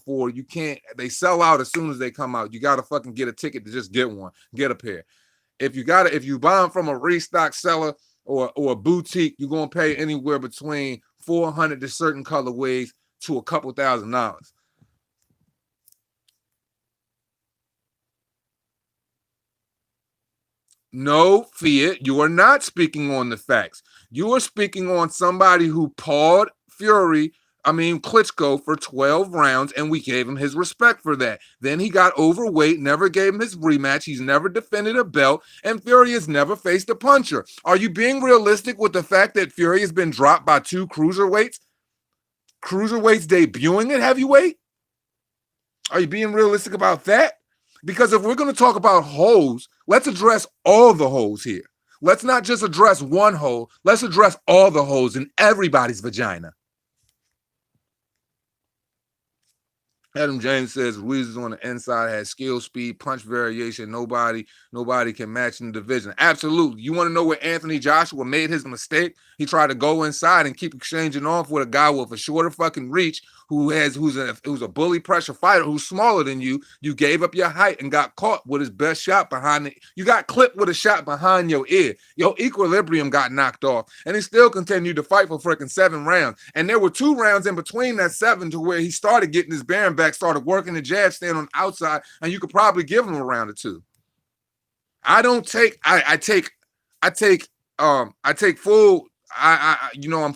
out as soon as they come out. You gotta fucking get a ticket to just get one, get a pair. If you buy them from a restock seller or a boutique, you're gonna pay anywhere between $400 to certain colorways to a couple $1,000s. No, Fiat, you are not speaking on the facts. You are speaking on somebody who pawed Klitschko for 12 rounds, and we gave him his respect for that. Then he got overweight, never gave him his rematch. He's never defended a belt, and Fury has never faced a puncher. Are you being realistic with the fact that Fury has been dropped by 2 cruiserweights? Cruiserweights debuting at heavyweight? Are you being realistic about that? Because if we're going to talk about holes, let's address all the holes here. Let's not just address one hole. Let's address all the holes in everybody's vagina. Adam James says Ruiz on the inside, has skill, speed, punch variation. Nobody can match in the division. Absolutely. You want to know where Anthony Joshua made his mistake? He tried to go inside and keep exchanging off with a guy with a shorter fucking reach who's a bully pressure fighter who's smaller than you. You gave up your height and got caught with his best shot behind it. You got clipped with a shot behind your ear. Your equilibrium got knocked off, and he still continued to fight for freaking 7 rounds. And there were 2 rounds in between that 7 to where he started getting his bearing back, started working the jab stand on the outside, and you could probably give him a round or 2. I don't take. I take full. I'm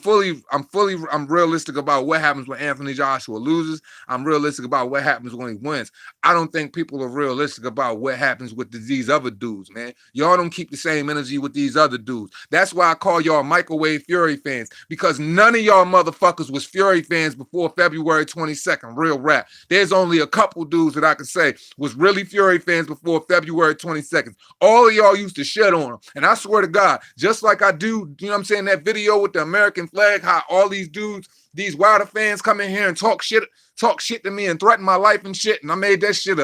realistic about what happens when Anthony Joshua loses. I'm realistic about what happens when he wins. I don't think people are realistic about what happens with these other dudes, man. Y'all don't keep the same energy with these other dudes. That's why I call y'all microwave Fury fans, because none of y'all motherfuckers was Fury fans before February 22nd. Real rap. There's only a couple dudes that I can say was really Fury fans before February 22nd. All of y'all used to shit on him. And I swear to God, just like I do, you know what I'm saying, that video with the American flag, how all these dudes, these Wilder fans come in here and talk shit to me and threaten my life and shit, and I made that shit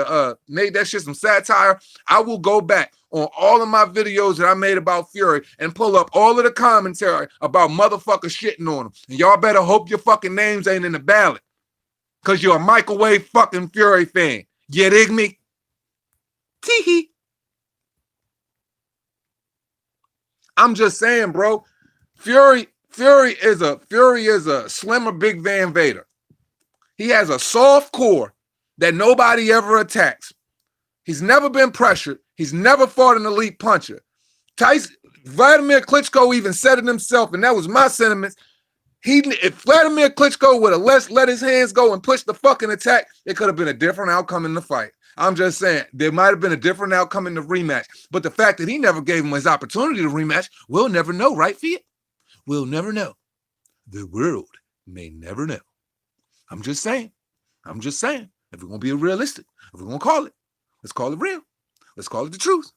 some satire. I will go back on all of my videos that I made about Fury and pull up all of the commentary about motherfuckers shitting on him. And y'all better hope your fucking names ain't in the ballot, because you're a microwave fucking Fury fan. You dig me? Tee-hee. I'm just saying, bro. Fury is a slimmer Big Van Vader. He has a soft core that nobody ever attacks. He's never been pressured. He's never fought an elite puncher. Vladimir Klitschko even said it himself, and that was my sentiments. If Vladimir Klitschko would have let his hands go and push the fucking attack, it could have been a different outcome in the fight. I'm just saying, there might have been a different outcome in the rematch. But the fact that he never gave him his opportunity to rematch, we'll never know, right, Fiat? We'll never know. The world may never know. I'm just saying. If we're going to be realistic, if we're going to call it, let's call it real. Let's call it the truth.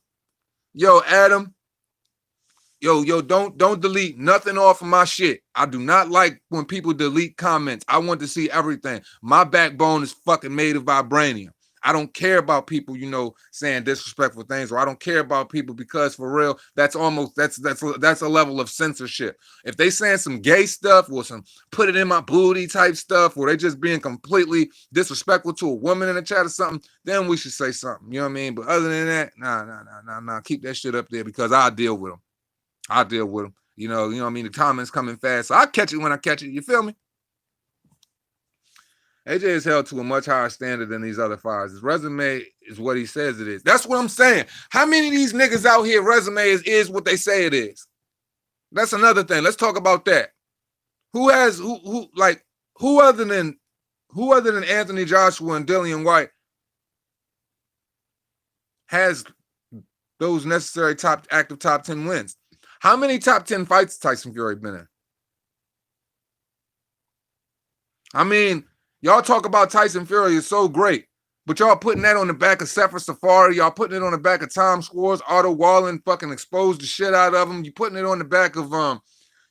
Yo, Adam. Yo, don't delete nothing off of my shit. I do not like when people delete comments. I want to see everything. My backbone is fucking made of vibranium. I don't care about people, saying disrespectful things, or I don't care about people because, for real, that's a level of censorship. If they saying some gay stuff or some put it in my booty type stuff, or they just being completely disrespectful to a woman in the chat or something, then we should say something. You know what I mean? But other than that, nah. Keep that shit up there, because I'll deal with them. You know what I mean? The comments coming fast. So I'll catch it when I catch it. You feel me? AJ is held to a much higher standard than these other fighters. His resume is what he says it is. That's what I'm saying. How many of these niggas out here resume is what they say it is? That's another thing. Let's talk about that. Who other than Anthony Joshua and Dillian White has those necessary active top 10 wins? How many top 10 fights Tyson Fury been in? I mean, y'all talk about Tyson Fury is so great, but y'all putting that on the back of Sefer Safari. Y'all putting it on the back of Tom Schwartz. Otto Wallen fucking exposed the shit out of him. You putting it on the back of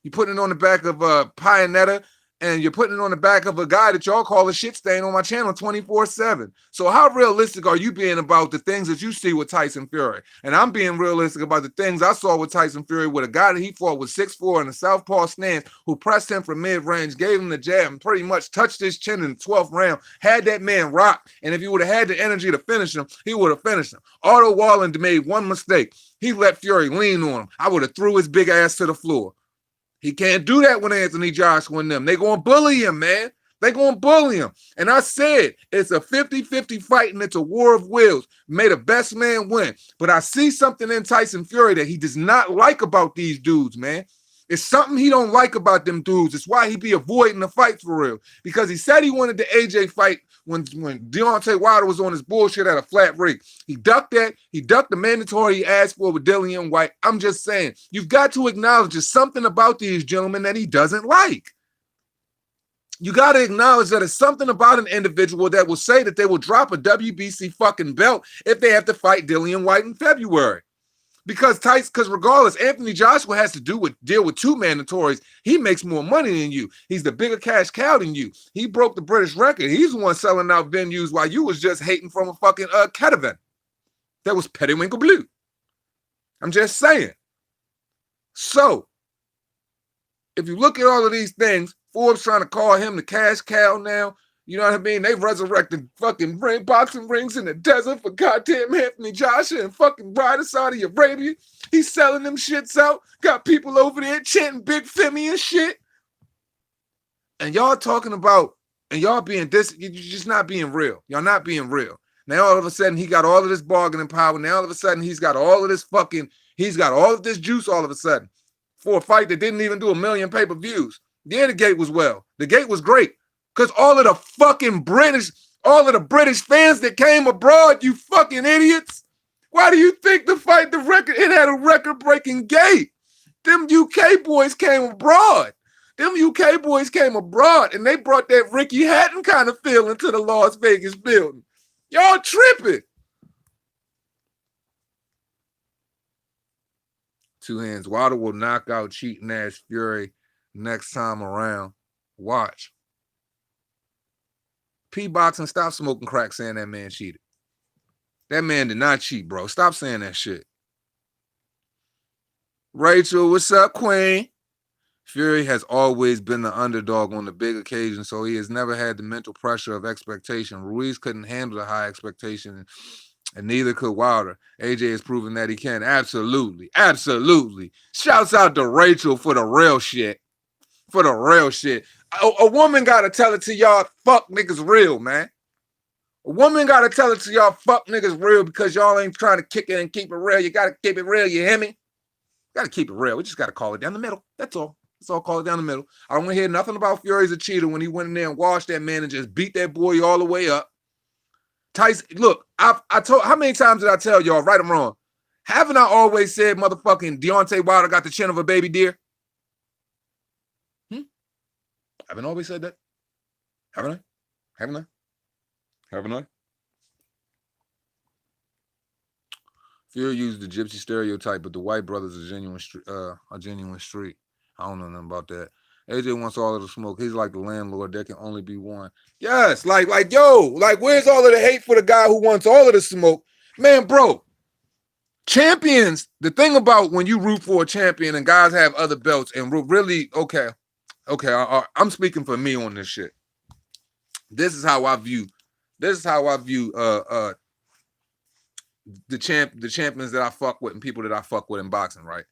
Pionetta, and you're putting it on the back of a guy that y'all call a shit stain on my channel 24/7. So how realistic are you being about the things that you see with Tyson Fury? And I'm being realistic about the things I saw with Tyson Fury, with a guy that he fought with 6'4" in a southpaw stance, who pressed him from mid-range, gave him the jab, and pretty much touched his chin in the 12th round, had that man rock. And if he would have had the energy to finish him, he would have finished him. Otto Wallen made one mistake. He let Fury lean on him. I would have threw his big ass to the floor. He can't do that with Anthony Joshua and them. They're going to bully him, man. They're going to bully him. And I said, it's a 50-50 fight, and it's a war of wills. May the best man win. But I see something in Tyson Fury that he does not like about these dudes, man. It's something he don't like about them dudes. It's why he be avoiding the fight for real. Because he said he wanted the AJ fight when Deontay Wilder was on his bullshit at a flat rate. He ducked that. He ducked the mandatory he asked for with Dillian White. I'm just saying, you've got to acknowledge there's something about these gentlemen that he doesn't like. You got to acknowledge that it's something about an individual that will say that they will drop a WBC fucking belt if they have to fight Dillian White in February. Because regardless, Anthony Joshua has to deal with 2 mandatories. He makes more money than you. He's the bigger cash cow than you. He broke the British record. He's the one selling out venues while you was just hating from a fucking caravan. That was Pettiwinkle Blue. I'm just saying. So, if you look at all of these things, Forbes trying to call him the cash cow now. You know what I mean? They've resurrected fucking boxing rings in the desert for goddamn Anthony Joshua and fucking Ryder Saudi Arabia. He's selling them shits out. Got people over there chanting Big Femi and shit. And y'all talking about, and y'all being you're just not being real. Y'all not being real. Now all of a sudden he got all of this bargaining power. Now all of a sudden he's got all of this juice all of a sudden for a fight that didn't even do 1 million pay-per-views. Yeah, the gate was well. The gate was great. Because all of the British fans that came abroad, you fucking idiots. Why do you think it had a record-breaking gate? Them UK boys came abroad. And they brought that Ricky Hatton kind of feeling to the Las Vegas building. Y'all tripping. 2 hands. Wilder will knock out cheating ass Fury next time around. Watch. P-Boxing, stop smoking crack saying that man cheated. That man did not cheat, bro. Stop saying that shit. Rachel, what's up, queen? Fury has always been the underdog on the big occasion, so he has never had the mental pressure of expectation. Ruiz couldn't handle the high expectation, and neither could Wilder. AJ has proven that he can. Absolutely. Absolutely. Shouts out to Rachel for the real shit. A woman got to tell it to y'all, fuck niggas real, man. A woman got to tell it to y'all, fuck niggas real, because y'all ain't trying to kick it and keep it real. You got to keep it real, you hear me? Got to keep it real. We just got to call it down the middle. That's all. Call it down the middle. I don't want to hear nothing about Fury's a cheater when he went in there and washed that man and just beat that boy all the way up. Tyson, look, I told, how many times did I tell y'all, right or wrong? Haven't I always said motherfucking Deontay Wilder got the chin of a baby deer? Haven't I always said that? Haven't I? Fury used the gypsy stereotype, but the white brother's a genuine street. I don't know nothing about that. AJ wants all of the smoke. He's like the landlord. There can only be one. Yes, like where's all of the hate for the guy who wants all of the smoke? Man, bro, champions, the thing about when you root for a champion and guys have other belts and really, okay, I'm speaking for me on this shit. This is how I view the champions that I fuck with and people that I fuck with in boxing, right?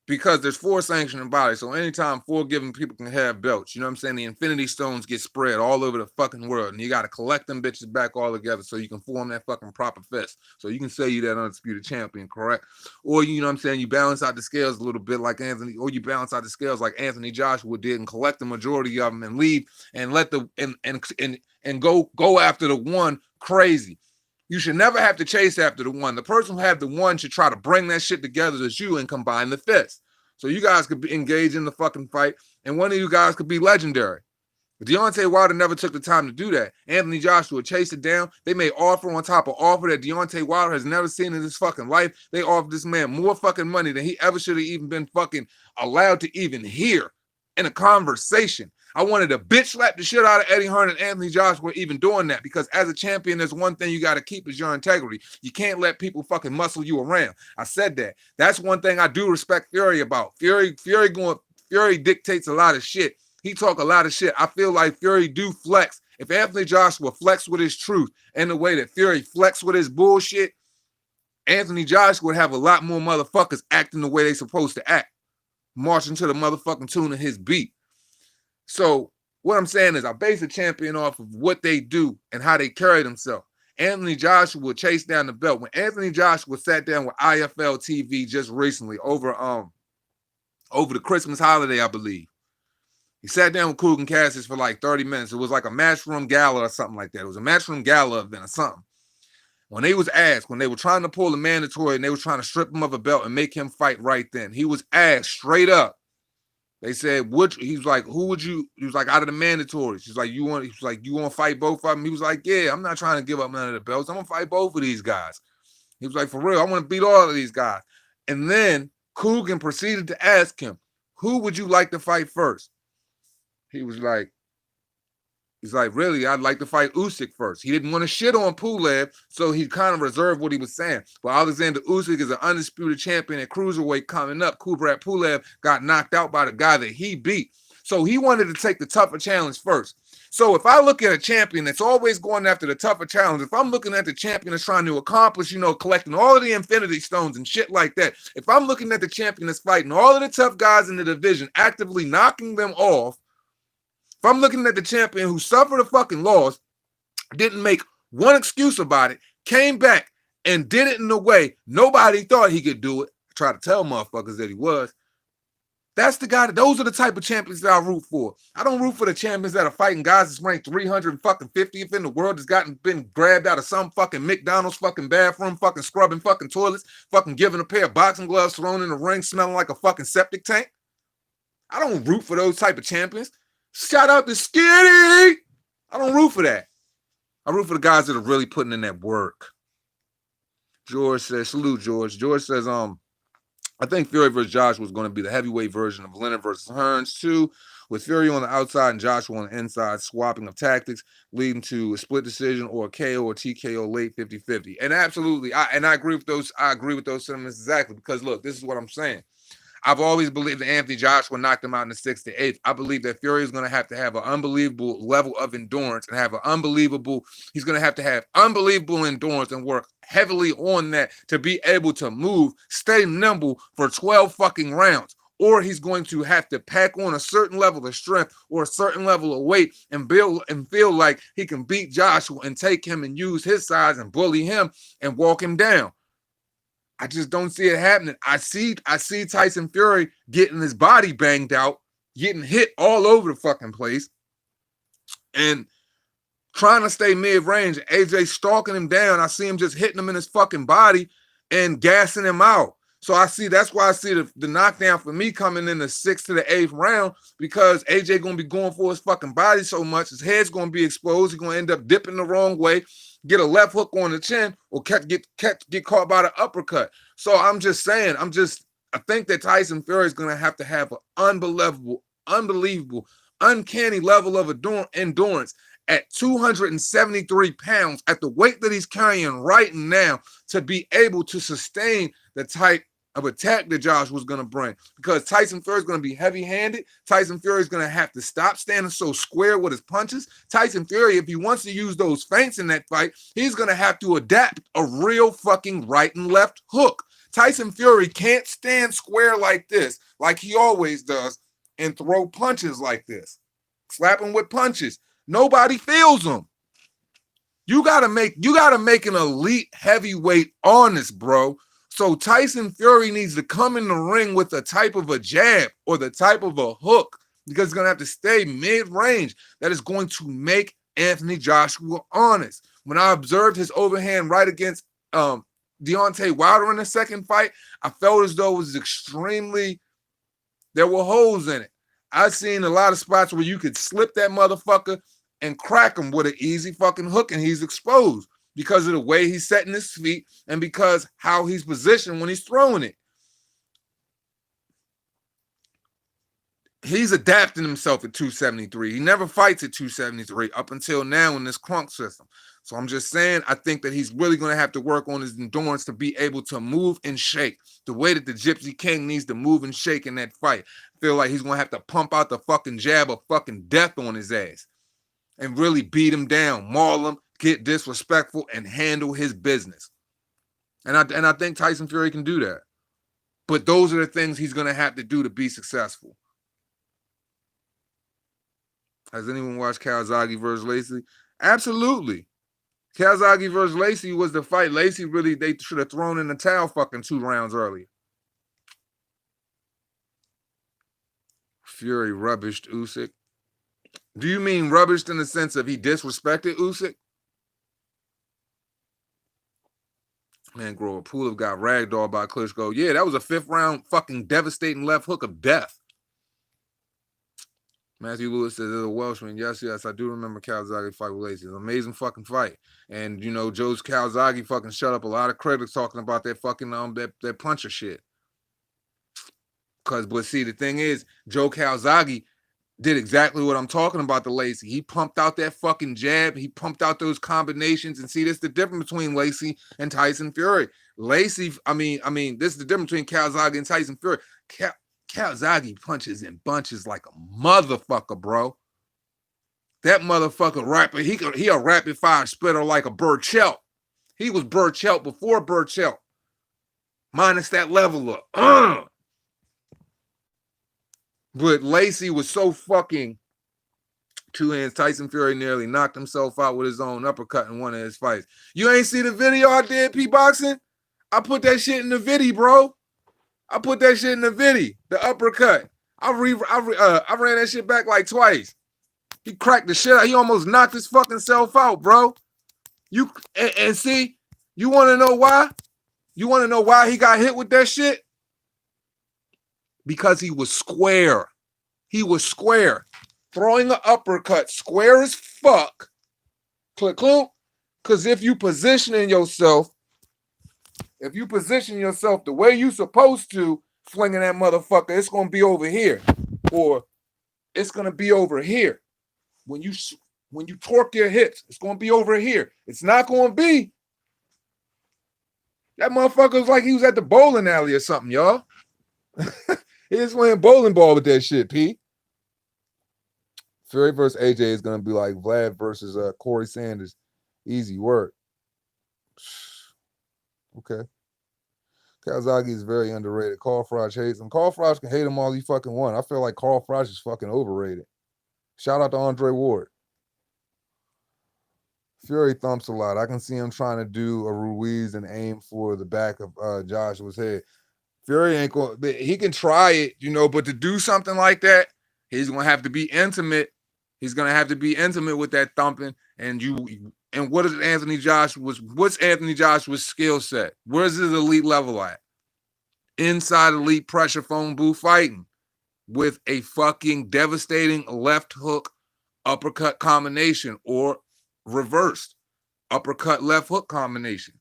Because there's 4 sanctioning bodies. So anytime 4 given people can have belts, you know what I'm saying? The Infinity Stones get spread all over the fucking world. And you got to collect them bitches back all together so you can form that fucking proper fist. So you can say you that undisputed champion, correct? Or, you know what I'm saying, you balance out the scales a little bit like Anthony, or you balance out the scales like Anthony Joshua did and collect the majority of them and leave and let the, and go after the one crazy. You should never have to chase after the one. The person who had the one should try to bring that shit together as you and combine the fist. So you guys could be engaged in the fucking fight, and one of you guys could be legendary. But Deontay Wilder never took the time to do that. Anthony Joshua chased it down. They made offer on top of offer that Deontay Wilder has never seen in his fucking life. They offered this man more fucking money than he ever should have even been fucking allowed to even hear in a conversation. I wanted to bitch slap the shit out of Eddie Hearn and Anthony Joshua even doing that, because as a champion, there's one thing you got to keep is your integrity. You can't let people fucking muscle you around. I said that. That's one thing I do respect Fury about. Fury dictates a lot of shit. He talk a lot of shit. I feel like Fury do flex. If Anthony Joshua flex with his truth and the way that Fury flex with his bullshit, Anthony Joshua would have a lot more motherfuckers acting the way they supposed to act, marching to the motherfucking tune of his beat. So what I'm saying is I base a champion off of what they do and how they carry themselves. Anthony Joshua would chase down the belt. When Anthony Joshua sat down with IFL TV just recently over the Christmas holiday, I believe, he sat down with Kugan Cassius for like 30 minutes. It was like a Matchroom Gala or something like that. It was a Matchroom Gala event or something. When they was asked, when they were trying to pull the mandatory and they were trying to strip him of a belt and make him fight right then, he was asked straight up. They said, he's like, who would you, he was like, out of the mandatories. He's like, you want to fight both of them? He was like, yeah, I'm not trying to give up none of the belts. I'm going to fight both of these guys. He was like, for real, I want to beat all of these guys. And then Coogan proceeded to ask him, who would you like to fight first? He was like, he's like, really, I'd like to fight Usyk first. He didn't want to shit on Pulev, so he kind of reserved what he was saying. But Alexander Usyk is an undisputed champion at cruiserweight coming up. Kubrat Pulev got knocked out by the guy that he beat. So he wanted to take the tougher challenge first. So if I look at a champion that's always going after the tougher challenge, if I'm looking at the champion that's trying to accomplish, collecting all of the Infinity Stones and shit like that, if I'm looking at the champion that's fighting all of the tough guys in the division, actively knocking them off, if I'm looking at the champion who suffered a fucking loss, didn't make one excuse about it, came back and did it in a way nobody thought he could do it, try to tell motherfuckers that he was, that's the guy. Those are the type of champions that I root for. I don't root for the champions that are fighting guys that's ranked 350th in the world, that's been grabbed out of some fucking McDonald's fucking bathroom, fucking scrubbing fucking toilets, fucking giving a pair of boxing gloves, thrown in the ring, smelling like a fucking septic tank. I don't root for those type of champions. Shout out to Skitty. I don't root for that. I root for the guys that are really putting in that work. George says, salute, George. George says, I think Fury versus Joshua was going to be the heavyweight version of Leonard versus Hearns, too, with Fury on the outside and Joshua on the inside, swapping of tactics, leading to a split decision or a KO or TKO late 50-50. And absolutely, I agree with those. I agree with those sentiments exactly, because look, this is what I'm saying. I've always believed that Anthony Joshua knocked him out in the 6th to 8th. I believe that Fury is going to have an unbelievable level of endurance and he's going to have unbelievable endurance and work heavily on that to be able to move, stay nimble for 12 fucking rounds. Or he's going to have to pack on a certain level of strength or a certain level of weight and feel like he can beat Joshua and take him and use his size and bully him and walk him down. I just don't see it happening. I see Tyson Fury getting his body banged out, getting hit all over the fucking place, and trying to stay mid-range. AJ stalking him down. I see him just hitting him in his fucking body and gassing him out. So that's why I see the knockdown for me coming in the 6th to the 8th round, because AJ going to be going for his fucking body so much. His head's going to be exposed. He's going to end up dipping the wrong way, get a left hook on the chin, or get caught by the uppercut. So I'm just saying, I think that Tyson Fury is going to have an unbelievable, uncanny level of endurance at 273 pounds, at the weight that he's carrying right now, to be able to sustain the type of attack that Josh was going to bring, because Tyson Fury is going to be heavy-handed. Tyson Fury is going to have to stop standing so square with his punches. Tyson Fury, if he wants to use those feints in that fight, he's going to have to adapt a real fucking right and left hook. Tyson Fury can't stand square like this, like he always does, and throw punches like this, slap him with punches. Nobody feels them. You gotta make an elite heavyweight honest, bro. So Tyson Fury needs to come in the ring with a type of a jab or the type of a hook, because he's going to have to stay mid-range. That is going to make Anthony Joshua honest. When I observed his overhand right against Deontay Wilder in the second fight, I felt as though it was there were holes in it. I've seen a lot of spots where you could slip that motherfucker and crack him with an easy fucking hook and he's exposed, because of the way he's setting his feet and because how he's positioned when he's throwing it. He's adapting himself at 273. He never fights at 273 up until now in this crunk system. So I'm just saying, I think that he's really going to have to work on his endurance to be able to move and shake the way that the Gypsy King needs to move and shake in that fight. I feel like he's going to have to pump out the fucking jab of fucking death on his ass and really beat him down, maul him, get disrespectful, and handle his business. And I think Tyson Fury can do that. But those are the things he's going to have to do to be successful. Has anyone watched Calzaghe versus Lacey? Absolutely. Calzaghe versus Lacey was the fight. Lacey they should have thrown in the towel fucking 2 rounds earlier. Fury rubbished Usyk. Do you mean rubbished in the sense of he disrespected Usyk? Man, Grover Pulev got ragdolled by Klitschko. Yeah, that was a 5th round fucking devastating left hook of death. Matthew Lewis says, as a Welshman, yes, I do remember Calzaghe fight with Lacey. It's an amazing fucking fight. And, Joe's Calzaghe fucking shut up a lot of critics talking about that fucking, that puncher shit. But see, the thing is, Joe Calzaghe did exactly what I'm talking about to Lacey. He pumped out that fucking jab. He pumped out those combinations. And see, this is the difference between Lacey and Tyson Fury. Lacey, I mean, this is the difference between Calzaghe and Tyson Fury. Calzaghe punches in bunches like a motherfucker, bro. That motherfucker rapid, he a rapid fire splitter like a Burchell. He was Burchell before Burchell. Minus that level up. But Lacey was so fucking two hands. Tyson Fury nearly knocked himself out with his own uppercut in one of his fights. You ain't see the video I did, P-Boxing? I put that shit in the video, bro. I put that shit in the video, the uppercut. I ran that shit back like twice. He cracked the shit out. He almost knocked his fucking self out, bro. And see, you want to know why? You want to know why he got hit with that shit? Because he was square. He was square. Throwing an uppercut square as fuck. Click, click. Because if you position yourself the way you supposed to, flinging that motherfucker, it's going to be over here. Or it's going to be over here. When you torque your hips, it's going to be over here. It's not going to be. That motherfucker was like he was at the bowling alley or something, y'all. He was playing bowling ball with that shit, P. Fury versus AJ is going to be like Vlad versus Corey Sanders. Easy work. Okay. Calzaghe is very underrated. Carl Froch hates him. Carl Froch can hate him all he fucking want. I feel like Carl Froch is fucking overrated. Shout out to Andre Ward. Fury thumps a lot. I can see him trying to do a Ruiz and aim for the back of Joshua's head. Fury ain't going. He can try it, but to do something like that, he's going to have to be intimate. He's going to have to be intimate with that thumping. And what is Anthony Joshua's? What's Anthony Joshua's skill set? Where's his elite level at? Inside elite pressure phone booth fighting with a fucking devastating left hook uppercut combination or reversed uppercut left hook combination.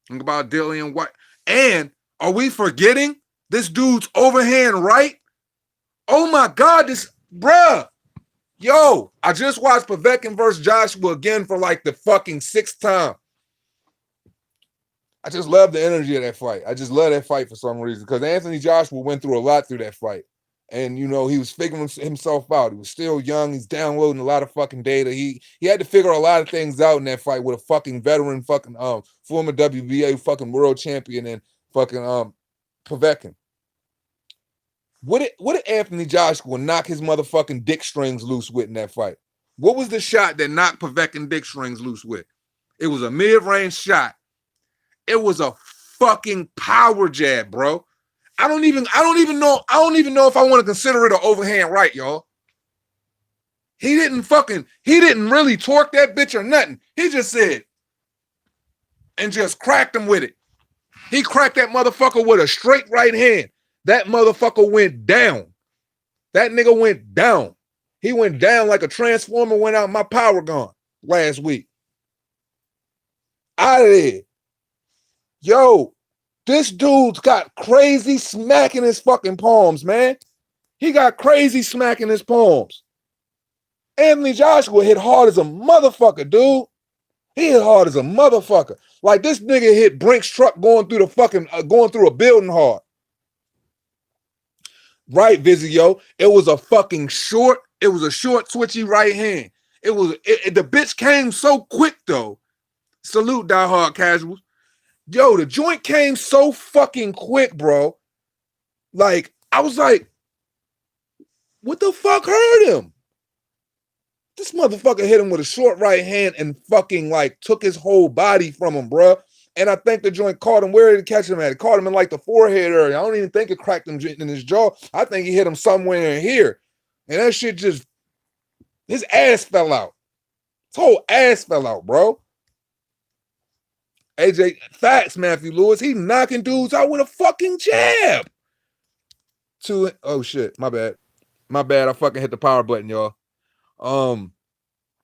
Think about Dillian White. And are we forgetting this dude's overhand right? Oh my God, this bruh. Yo, I just watched Povetkin versus Joshua again for like the fucking 6th time. I just love the energy of that fight. I just love that fight for some reason because Anthony Joshua went through a lot through that fight. And, he was figuring himself out. He was still young. He's downloading a lot of fucking data. He had to figure a lot of things out in that fight with a fucking veteran fucking former WBA fucking world champion and fucking Povetkin. What did Anthony Joshua knock his motherfucking dick strings loose with in that fight? What was the shot that knocked Povetkin dick strings loose with? It was a mid-range shot. It was a fucking power jab, bro. I don't even know if I want to consider it an overhand right, y'all. He didn't really torque that bitch or nothing. He just said, and just cracked him with it. He cracked that motherfucker with a straight right hand. That motherfucker went down. That nigga went down. He went down like a transformer went out my power gone last week. Out of there. Yo, this dude's got crazy smack in his fucking palms, man. He got crazy smack in his palms. Anthony Joshua hit hard as a motherfucker, dude. He hit hard as a motherfucker. Like this nigga hit Brink's truck going through a building hard. Right, Vizio. It was a short switchy right hand. The bitch came so quick though. Salute diehard casuals. Yo, the joint came so fucking quick, bro. Like, I was like, what the fuck hurt him? This motherfucker hit him with a short right hand and fucking like took his whole body from him, bro. And I think the joint caught him. Where did it catch him at? It caught him in like the forehead area. I don't even think it cracked him in his jaw. I think he hit him somewhere in here. And that shit his ass fell out. His whole ass fell out, bro. AJ, facts, Matthew Lewis. He knocking dudes out with a fucking jab. Oh shit, my bad. I fucking hit the power button, y'all.